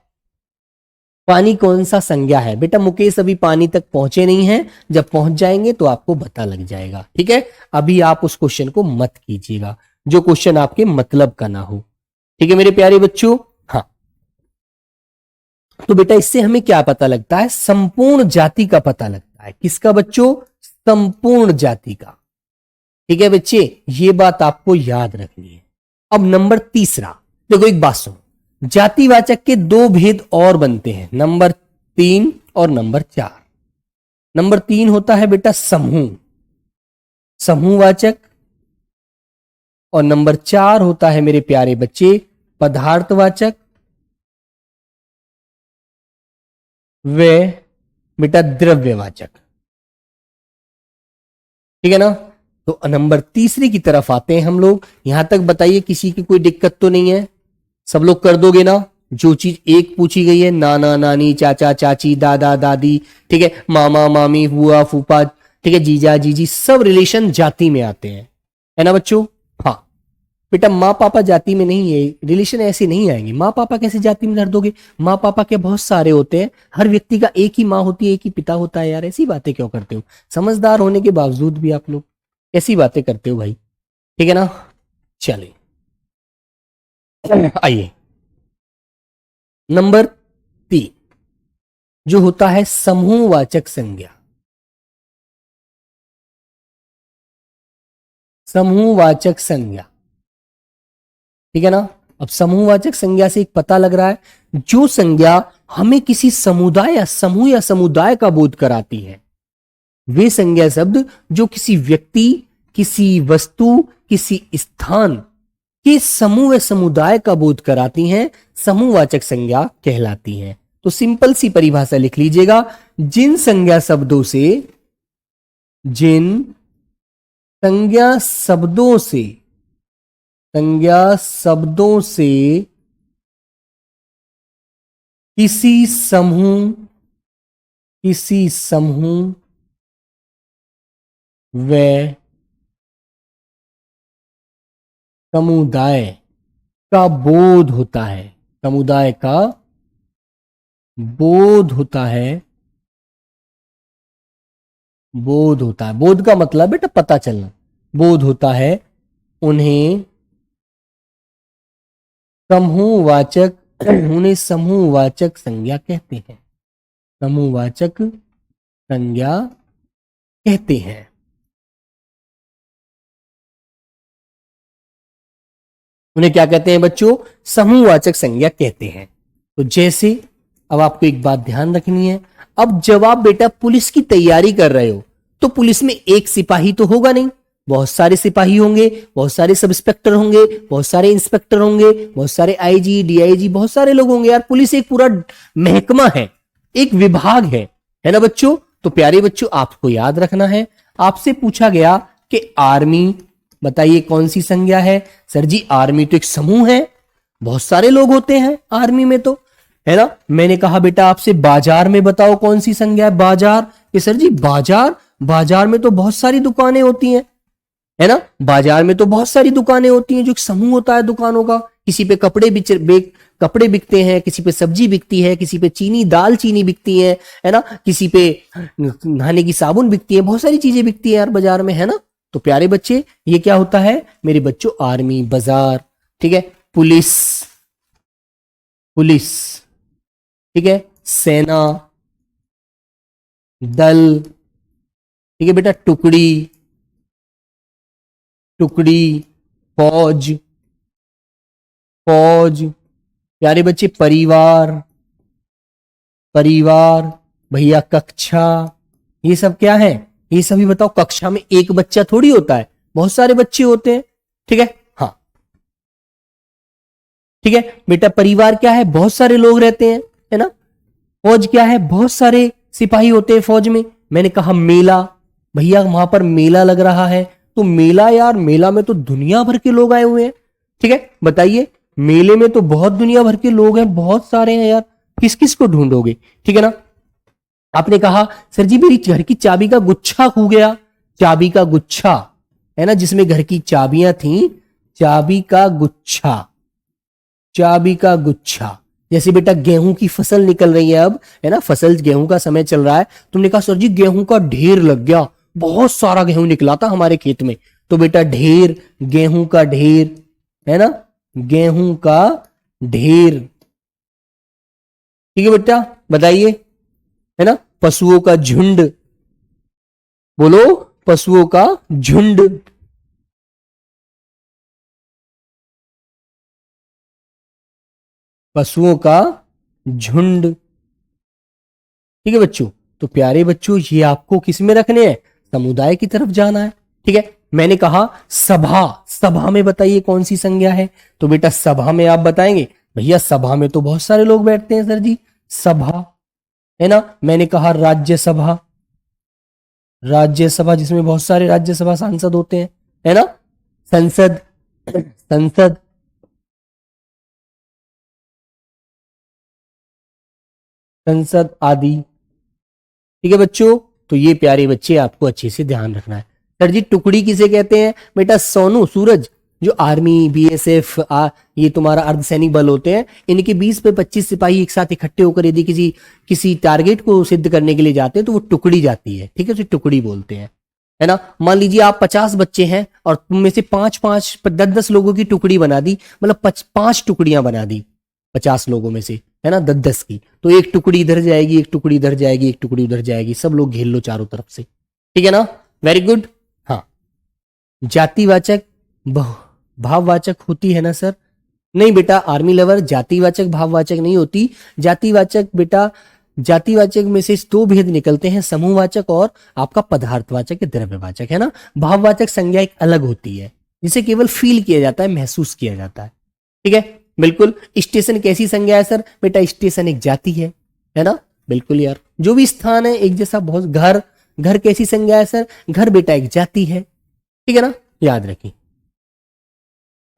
पानी कौन सा संज्ञा है, बेटा मुकेश अभी पानी तक पहुंचे नहीं हैं, जब पहुंच जाएंगे तो आपको पता लग जाएगा, ठीक है। अभी आप उस क्वेश्चन को मत कीजिएगा जो क्वेश्चन आपके मतलब का ना हो, ठीक है मेरे प्यारे बच्चों। हाँ, तो बेटा इससे हमें क्या पता लगता है, संपूर्ण जाति का पता लगता है, किसका बच्चों, संपूर्ण जाति का, ठीक है बच्चे, ये बात आपको याद रखनी है। अब नंबर तीसरा, देखो एक बात सुनो, जातिवाचक के दो भेद और बनते हैं, नंबर 3 और नंबर 4। नंबर 3 होता है बेटा समूह, समूहवाचक, और नंबर 4 होता है मेरे प्यारे बच्चे पदार्थवाचक, वे बेटा द्रव्यवाचक। ठीक है ना। तो नंबर तीसरे की तरफ आते हैं हम लोग। यहां तक बताइए किसी की कोई दिक्कत तो नहीं है, सब लोग कर दोगे ना। जो चीज एक पूछी गई है, नाना नानी चाचा चाची दादा दादी, ठीक है, मामा मामी बुआ फूफा, ठीक है, जीजा जीजी, सब रिलेशन जाति में आते हैं, है ना बच्चों। हाँ बेटा, माँ पापा जाति में नहीं है, रिलेशन ऐसे नहीं आएंगे। माँ पापा कैसे जाति में धर दोगे? माँ पापा के बहुत सारे होते हैं, हर व्यक्ति का एक ही माँ होती है, एक ही पिता होता है। यार ऐसी बातें क्यों करते हो? समझदार होने के बावजूद भी आप लोग ऐसी बातें करते हो भाई। ठीक है ना। चलिए आइए नंबर 3 जो होता है समूहवाचक संज्ञा। समूहवाचक संज्ञा, ठीक है ना। अब समूहवाचक संज्ञा से एक पता लग रहा है, जो संज्ञा हमें किसी समुदाय या समूह या समुदाय का बोध कराती है, वे संज्ञा शब्द जो किसी व्यक्ति, किसी वस्तु, किसी स्थान के समूह या समुदाय का बोध कराती हैं, समूहवाचक संज्ञा कहलाती हैं। तो सिंपल सी परिभाषा लिख लीजिएगा, जिन संज्ञा शब्दों से, जिन संज्ञा शब्दों से, संज्ञा शब्दों से किसी समूह, किसी समूह व समुदाय का बोध होता है, समुदाय का बोध होता है, बोध होता है। बोध का मतलब बेटा पता चलना, बोध होता है, उन्हें समूहवाचक, उन्हें समूहवाचक संज्ञा कहते हैं, समूहवाचक संज्ञा कहते हैं। उन्हें क्या कहते हैं बच्चों? समूहवाचक संज्ञा कहते हैं। तो जैसे अब आपको एक बात ध्यान रखनी है, अब जब आप बेटा पुलिस की तैयारी कर रहे हो तो पुलिस में एक सिपाही तो होगा नहीं, बहुत सारे सिपाही होंगे, बहुत सारे सब इंस्पेक्टर होंगे, बहुत सारे इंस्पेक्टर होंगे, बहुत सारे आईजी डीआईजी, बहुत सारे लोग होंगे। यार पुलिस एक पूरा महकमा है, एक विभाग है ना बच्चों। तो प्यारे बच्चों आपको याद रखना है, आपसे पूछा गया कि आर्मी, बताइए कौन सी संज्ञा है? सर जी आर्मी तो एक समूह है, बहुत सारे लोग होते हैं आर्मी में तो, है ना। मैंने कहा बेटा आपसे बाजार में बताओ कौन सी संज्ञा है? बाजार। कि सर जी बाजार, बाजार में तो बहुत सारी दुकानें होती हैं, है ना। बाजार में तो बहुत सारी दुकानें होती हैं, जो एक समूह होता है दुकानों का। किसी पे कपड़े बिकते हैं, किसी पे सब्जी बिकती है, किसी पे चीनी दाल चीनी बिकती है ना, किसी पे नहाने की साबुन बिकती है, बहुत सारी चीजें बिकती है यार बाजार में, है ना। तो प्यारे बच्चे ये क्या होता है मेरे बच्चों? आर्मी, बाजार, ठीक है, पुलिस, पुलिस, ठीक है, सेना, दल, ठीक है बेटा, टुकड़ी, टुकड़ी, फौज, फौज, प्यारे बच्चे परिवार, परिवार, भैया कक्षा, ये सब क्या है? ये सभी बताओ। कक्षा में एक बच्चा थोड़ी होता है, बहुत सारे बच्चे होते हैं, ठीक है। हाँ ठीक है बेटा, परिवार क्या है? बहुत सारे लोग रहते हैं, है ना। फौज क्या है? बहुत सारे सिपाही होते हैं फौज में। मैंने कहा मेला, भैया वहां पर मेला लग रहा है, तो मेला, यार मेला में तो दुनिया भर के लोग आए हुए हैं, ठीक है। बताइए मेले में तो बहुत दुनिया भर के लोग हैं, बहुत सारे हैं यार, किस किस को ढूंढोगे? ठीक है ना। आपने कहा सर जी मेरी घर की चाबी का गुच्छा खो गया। चाबी का गुच्छा, है ना, जिसमें घर की चाबियां थी, चाबी का गुच्छा, चाबी का गुच्छा। जैसे बेटा गेहूं की फसल निकल रही है अब, है ना, फसल गेहूं का समय चल रहा है, तुमने कहा सर जी गेहूं का ढेर लग गया, बहुत सारा गेहूं निकला था हमारे खेत में। तो बेटा ढेर, गेहूं का ढेर, है ना, गेहूं का ढेर, ठीक है बेटा। बताइए, है ना, पशुओं का झुंड, बोलो पशुओं का झुंड, पशुओं का झुंड, ठीक है बच्चों। तो प्यारे बच्चों ये आपको किस में रखने हैं? समुदाय की तरफ जाना है, ठीक है। मैंने कहा सभा, सभा में बताइए कौन सी संज्ञा है? तो बेटा सभा में आप बताएंगे भैया सभा में तो बहुत सारे लोग बैठते हैं सर जी, सभा, है ना। मैंने कहा राज्यसभा, राज्यसभा जिसमें बहुत सारे राज्यसभा सांसद होते हैं, है ना। संसद, संसद, संसद आदि। ठीक है बच्चों, तो ये प्यारे बच्चे आपको अच्छे से ध्यान रखना है। सर जी टुकड़ी किसे कहते हैं? बेटा सोनू, सूरज, जो आर्मी, बीएसएफ, ये तुम्हारा अर्धसैनिक बल होते हैं, इनके 20 पे 25 सिपाही एक साथ इकट्ठे होकर यदि किसी किसी टारगेट को सिद्ध करने के लिए जाते हैं तो वो टुकड़ी जाती है। ठीक है, उसे टुकड़ी बोलते हैं, है ना। मान लीजिए आप 50 बच्चे हैं और तुम में से 5-5 10-10 लोगों की टुकड़ी बना दी, मतलब 5 टुकड़ियां बना दी 50 लोगों में से, है ना, 10-10 की। तो एक टुकड़ी इधर जाएगी, एक टुकड़ी इधर जाएगी, एक टुकड़ी उधर जाएगी, सब लोग घेर लो चारों तरफ से। ठीक है ना, वेरी गुड। हाँ, जातिवाचक भाववाचक होती है ना सर? नहीं बेटा, आर्मी लेवल जातिवाचक भाववाचक नहीं होती। जातिवाचक बेटा, जातिवाचक में से 2 भेद निकलते हैं, समूहवाचक और आपका पदार्थवाचक या द्रव्यवाचक, है ना। भाववाचक संज्ञा एक अलग होती है जिसे केवल फील किया जाता है, महसूस किया जाता है। ठीक है, बिल्कुल। स्टेशन कैसी संज्ञा है सर? बेटा स्टेशन एक जाति है ना। बिल्कुल यार, जो भी स्थान है एक जैसा, बहुत। घर, घर कैसी संज्ञा है सर? घर बेटा एक जाति है। ठीक है ना, याद रखिए।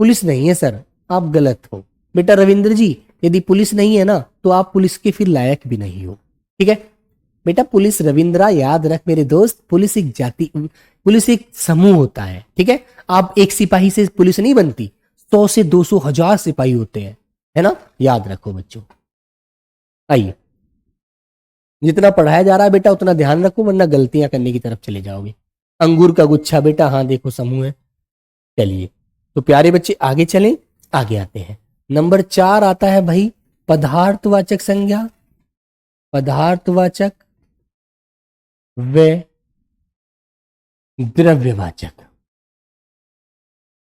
पुलिस नहीं है सर, आप गलत हो बेटा। रविंद्र जी, यदि पुलिस नहीं है ना तो आप पुलिस के फिर लायक भी नहीं हो। ठीक है बेटा, पुलिस, रविंद्रा याद रख मेरे दोस्त, पुलिस एक जाति, पुलिस एक समूह होता है। ठीक है, आप एक सिपाही से पुलिस नहीं बनती, 100 से 200 1000 सिपाही होते हैं, है ना। याद रखो बच्चों। आइए, जितना पढ़ाया जा रहा है बेटा उतना ध्यान रखो, वरना गलतियां करने की तरफ चले जाओगे। अंगूर का गुच्छा बेटा, हाँ देखो समूह है। चलिए, तो प्यारे बच्चे आगे चलें, आगे आते हैं। नंबर 4 आता है भाई पदार्थवाचक संज्ञा, पदार्थवाचक व द्रव्यवाचक,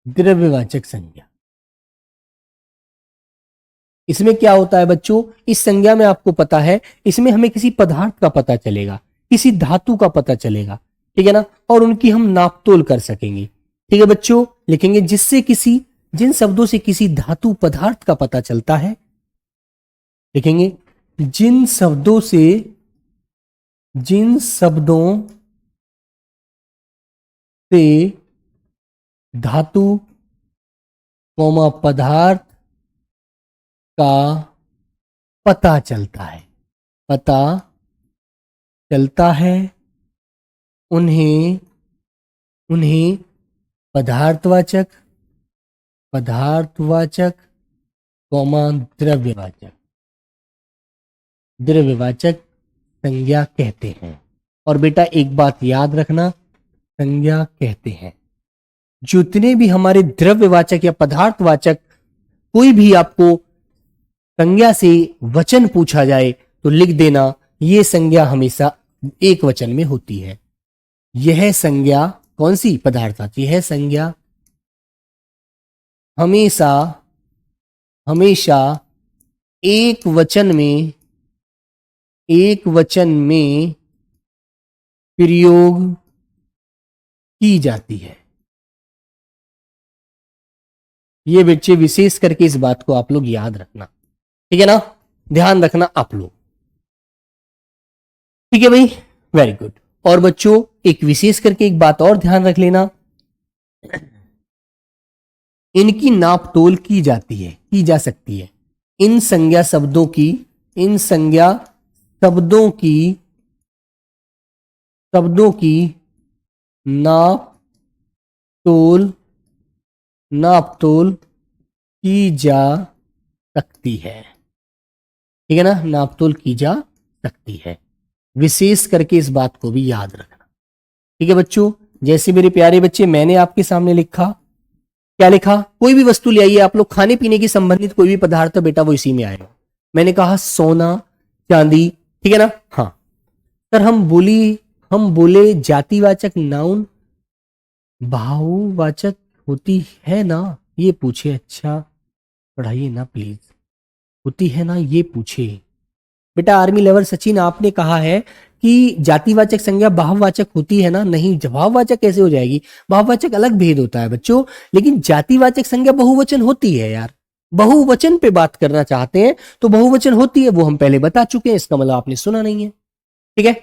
द्रव्यवाचक संज्ञा। इसमें क्या होता है बच्चों? इस संज्ञा में आपको पता है, इसमें हमें किसी पदार्थ का पता चलेगा, किसी धातु का पता चलेगा, ठीक है ना, और उनकी हम नापतोल कर सकेंगे। ठीक है बच्चों, लिखेंगे जिससे किसी, जिन शब्दों से किसी धातु पदार्थ का पता चलता है, लिखेंगे जिन शब्दों से, जिन शब्दों से धातु कौमा पदार्थ का पता चलता है, पता चलता है, उन्हें उन्हें पदार्थवाचक, पदार्थवाचक कौमा द्रव्यवाचक, द्रव्यवाचक संज्ञा कहते हैं। और बेटा एक बात याद रखना, संज्ञा कहते हैं जितने भी हमारे द्रव्यवाचक या पदार्थवाचक, कोई भी आपको संज्ञा से वचन पूछा जाए तो लिख देना ये संज्ञा हमेशा एक वचन में होती है। यह संज्ञा कौन सी? पदार्थवाचक। यह संज्ञा हमेशा हमेशा एक वचन में, एक वचन में प्रयोग की जाती है। ये बच्चे विशेष करके इस बात को आप लोग याद रखना, ठीक है ना, ध्यान रखना आप लोग। ठीक है भाई, वेरी गुड। और बच्चों एक विशेष करके एक बात और ध्यान रख लेना, इनकी नापतोल की जाती है, की जा सकती है। इन संज्ञा शब्दों की, इन संज्ञा शब्दों की, शब्दों की नापतोल, नापतोल की जा सकती है, ठीक है ना, नापतोल की जा सकती है। विशेष करके इस बात को भी याद रखना, ठीक है बच्चों। जैसे मेरे प्यारे बच्चे मैंने आपके सामने लिखा, क्या लिखा? कोई भी वस्तु ले आइए आप लोग, खाने पीने की संबंधित कोई भी पदार्थ है बेटा वो इसी में आएगा। मैंने कहा सोना, चांदी, ठीक है ना। हाँ सर, हम बोले जातिवाचक नाउन भाववाचक होती है ना, ये पूछे। अच्छा पढ़ाइए ना प्लीज, होती है ना ये पूछे बेटा। आर्मी लेवल सचिन आपने कहा है कि जातिवाचक संज्ञा भाववाचक होती है ना, नहीं भाववाचक कैसे हो जाएगी? भाववाचक अलग भेद होता है बच्चों, लेकिन जातिवाचक संज्ञा बहुवचन होती है यार, बहुवचन पे बात करना चाहते हैं तो बहुवचन होती है, वो हम पहले बता चुके हैं, इसका मतलब आपने सुना नहीं है। ठीक है,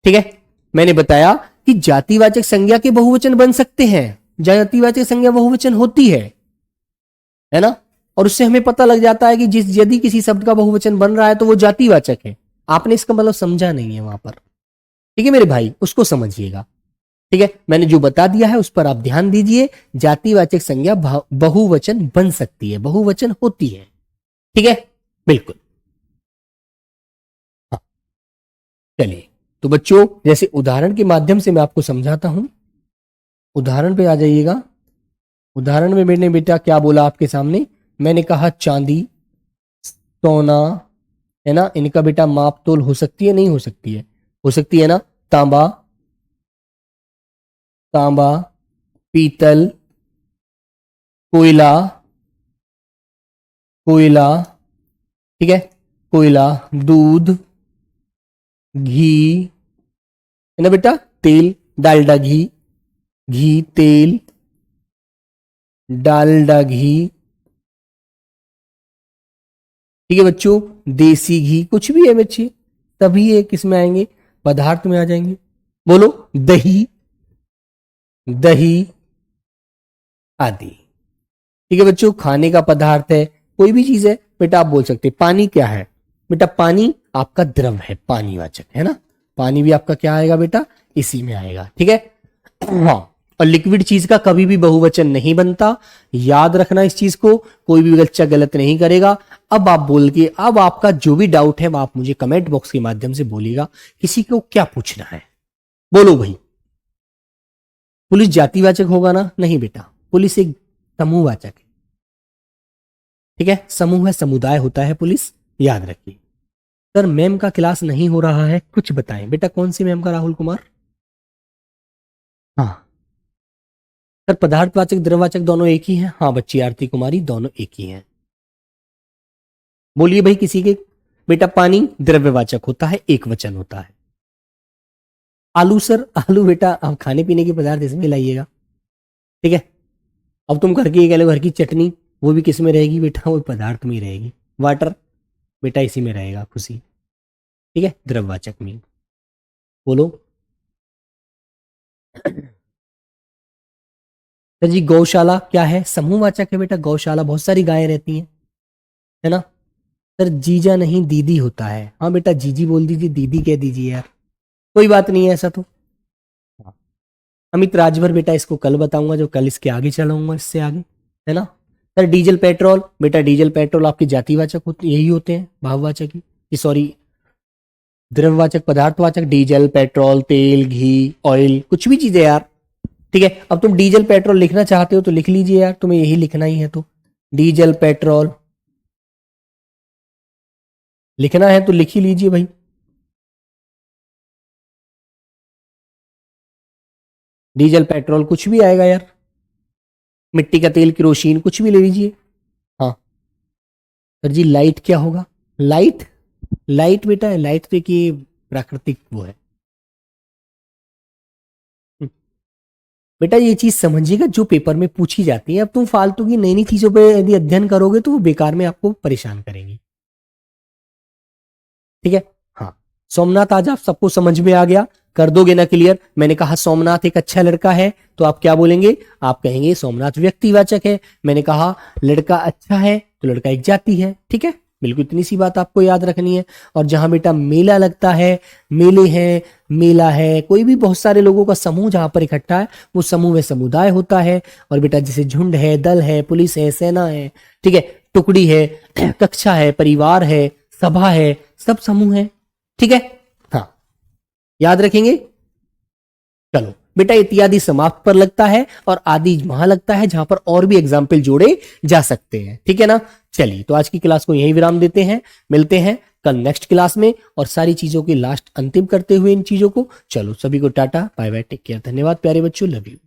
ठीक है। मैंने बताया कि जातिवाचक संज्ञा के बहुवचन बन सकते हैं, जातिवाचक संज्ञा बहुवचन होती है ना। और उससे हमें पता लग जाता है कि जिस यदि किसी शब्द का बहुवचन बन रहा है तो वो जातिवाचक है। आपने इसका मतलब समझा नहीं है वहां पर, ठीक है मेरे भाई, उसको समझिएगा। ठीक है, मैंने जो बता दिया है उस पर आप ध्यान दीजिए। जातिवाचक संज्ञा बहुवचन बन सकती है, बहुवचन होती है। ठीक है, बिल्कुल। हाँ, चलिए तो बच्चों, जैसे उदाहरण के माध्यम से मैं आपको समझाता हूं। उदाहरण पे आ जाइएगा। उदाहरण में मैंने बेटा क्या बोला आपके सामने, मैंने कहा चांदी, सोना, है ना, इनका बेटा माप तोल हो सकती है, नहीं हो सकती है? हो सकती है ना। तांबा, तांबा, पीतल, कोयला, कोयला, ठीक है, कोयला, दूध, घी, है ना बेटा, तेल, डालडा घी, घी, तेल, डालडा घी, ठीक है बच्चों, देसी घी, कुछ भी है बच्चे, तभी ये किस में आएंगे, पदार्थ में आ जाएंगे। बोलो, दही, दही आदि। ठीक है बच्चों, खाने का पदार्थ है, कोई भी चीज है बेटा। आप बोल सकते हैं पानी क्या है बेटा, पानी आपका द्रव है, पानीवाचक है ना। पानी भी आपका क्या आएगा बेटा, इसी में आएगा। ठीक है, हाँ। और लिक्विड चीज का कभी भी बहुवचन नहीं बनता, याद रखना इस चीज को, कोई भी बच्चा गलत नहीं करेगा। अब आप बोल के, अब आपका जो भी डाउट है आप मुझे कमेंट बॉक्स के माध्यम से बोलिएगा, किसी को क्या पूछना है। बोलो भाई। पुलिस जातिवाचक होगा ना? नहीं बेटा, पुलिस एक समूहवाचक है। ठीक है, समूह है, समुदाय होता है पुलिस, याद रखिए। सर मैम का क्लास नहीं हो रहा है, कुछ बताएं बेटा। कौन सी मैम का, राहुल कुमार? हाँ सर, पदार्थवाचक द्रववाचक दोनों एक ही हैं। हाँ बच्ची आरती कुमारी, दोनों एक ही हैं। बोलिए भाई किसी के। बेटा पानी द्रव्यवाचक होता है, एक वचन होता है। आलू सर, आलू बेटा आप खाने पीने के पदार्थ इसमें लाइएगा। ठीक है, अब तुम घर की कह लो, घर की चटनी, वो भी किस में रहेगी बेटा, वो पदार्थ में ही रहेगी। वाटर बेटा इसी में रहेगा, खुशी, ठीक है, द्रववाचक में। बोलो सर जी, गौशाला क्या है? समूहवाचक है बेटा, गौशाला बहुत सारी गायें रहती हैं, है ना। सर जीजा नहीं दीदी होता है। हाँ बेटा, जीजी बोल दीजिए, दीदी कह दीजिए यार, कोई बात नहीं है ऐसा तो। अमित राजभर बेटा, इसको कल बताऊंगा, जो कल इसके आगे चलाऊंगा, इससे आगे, है ना। सर डीजल पेट्रोल, बेटा डीजल पेट्रोल आपके जातिवाचक होते, यही होते हैं, भाववाचक ही, सॉरी द्रववाचक, पदार्थवाचक। डीजल, पेट्रोल, तेल, घी, ऑयल, कुछ भी चीज है यार। ठीक है, अब तुम डीजल पेट्रोल लिखना चाहते हो तो लिख लीजिए यार, तुम्हें यही लिखना ही है तो। डीजल पेट्रोल लिखना है तो लिख ही लीजिए भाई। डीजल पेट्रोल कुछ भी आएगा यार, मिट्टी का तेल, केरोसिन, कुछ भी ले लीजिए। हाँ सर जी, लाइट क्या होगा? लाइट, लाइट बेटा, लाइट तो कि प्राकृतिक वो है। बेटा ये चीज समझिएगा, जो पेपर में पूछी जाती है। अब तुम फालतू की नई नई चीजों पे यदि अध्ययन करोगे तो वो बेकार में आपको परेशान करेंगी। ठीक है, हाँ। सोमनाथ, आज आप सबको समझ में आ गया, कर दोगे ना क्लियर? मैंने कहा सोमनाथ एक अच्छा लड़का है, तो आप क्या बोलेंगे? आप कहेंगे सोमनाथ व्यक्तिवाचक है। मैंने कहा लड़का अच्छा है, तो लड़का एक जाति है। ठीक है, बिल्कुल इतनी सी बात आपको याद रखनी है। और जहां बेटा मेला लगता है, मेले हैं, मेला है, कोई भी बहुत सारे लोगों का समूह जहां पर इकट्ठा है, वो समूह में समुदाय होता है। और बेटा जैसे झुंड है, दल है, पुलिस है, सेना है, ठीक है, टुकड़ी है, कक्षा है, परिवार है, सभा है, सब समूह है। ठीक है, हाँ, याद रखेंगे। चलो बेटा, इत्यादि समाप्त पर लगता है और आदि वहां लगता है जहां पर और भी एग्जाम्पल जोड़े जा सकते हैं। ठीक है ना। चलिए, तो आज की क्लास को यहीं विराम देते हैं, मिलते हैं कल नेक्स्ट क्लास में, और सारी चीजों की लास्ट अंतिम करते हुए इन चीजों को। चलो सभी को ta-ta bye bye, take care, धन्यवाद प्यारे बच्चों, लव यू।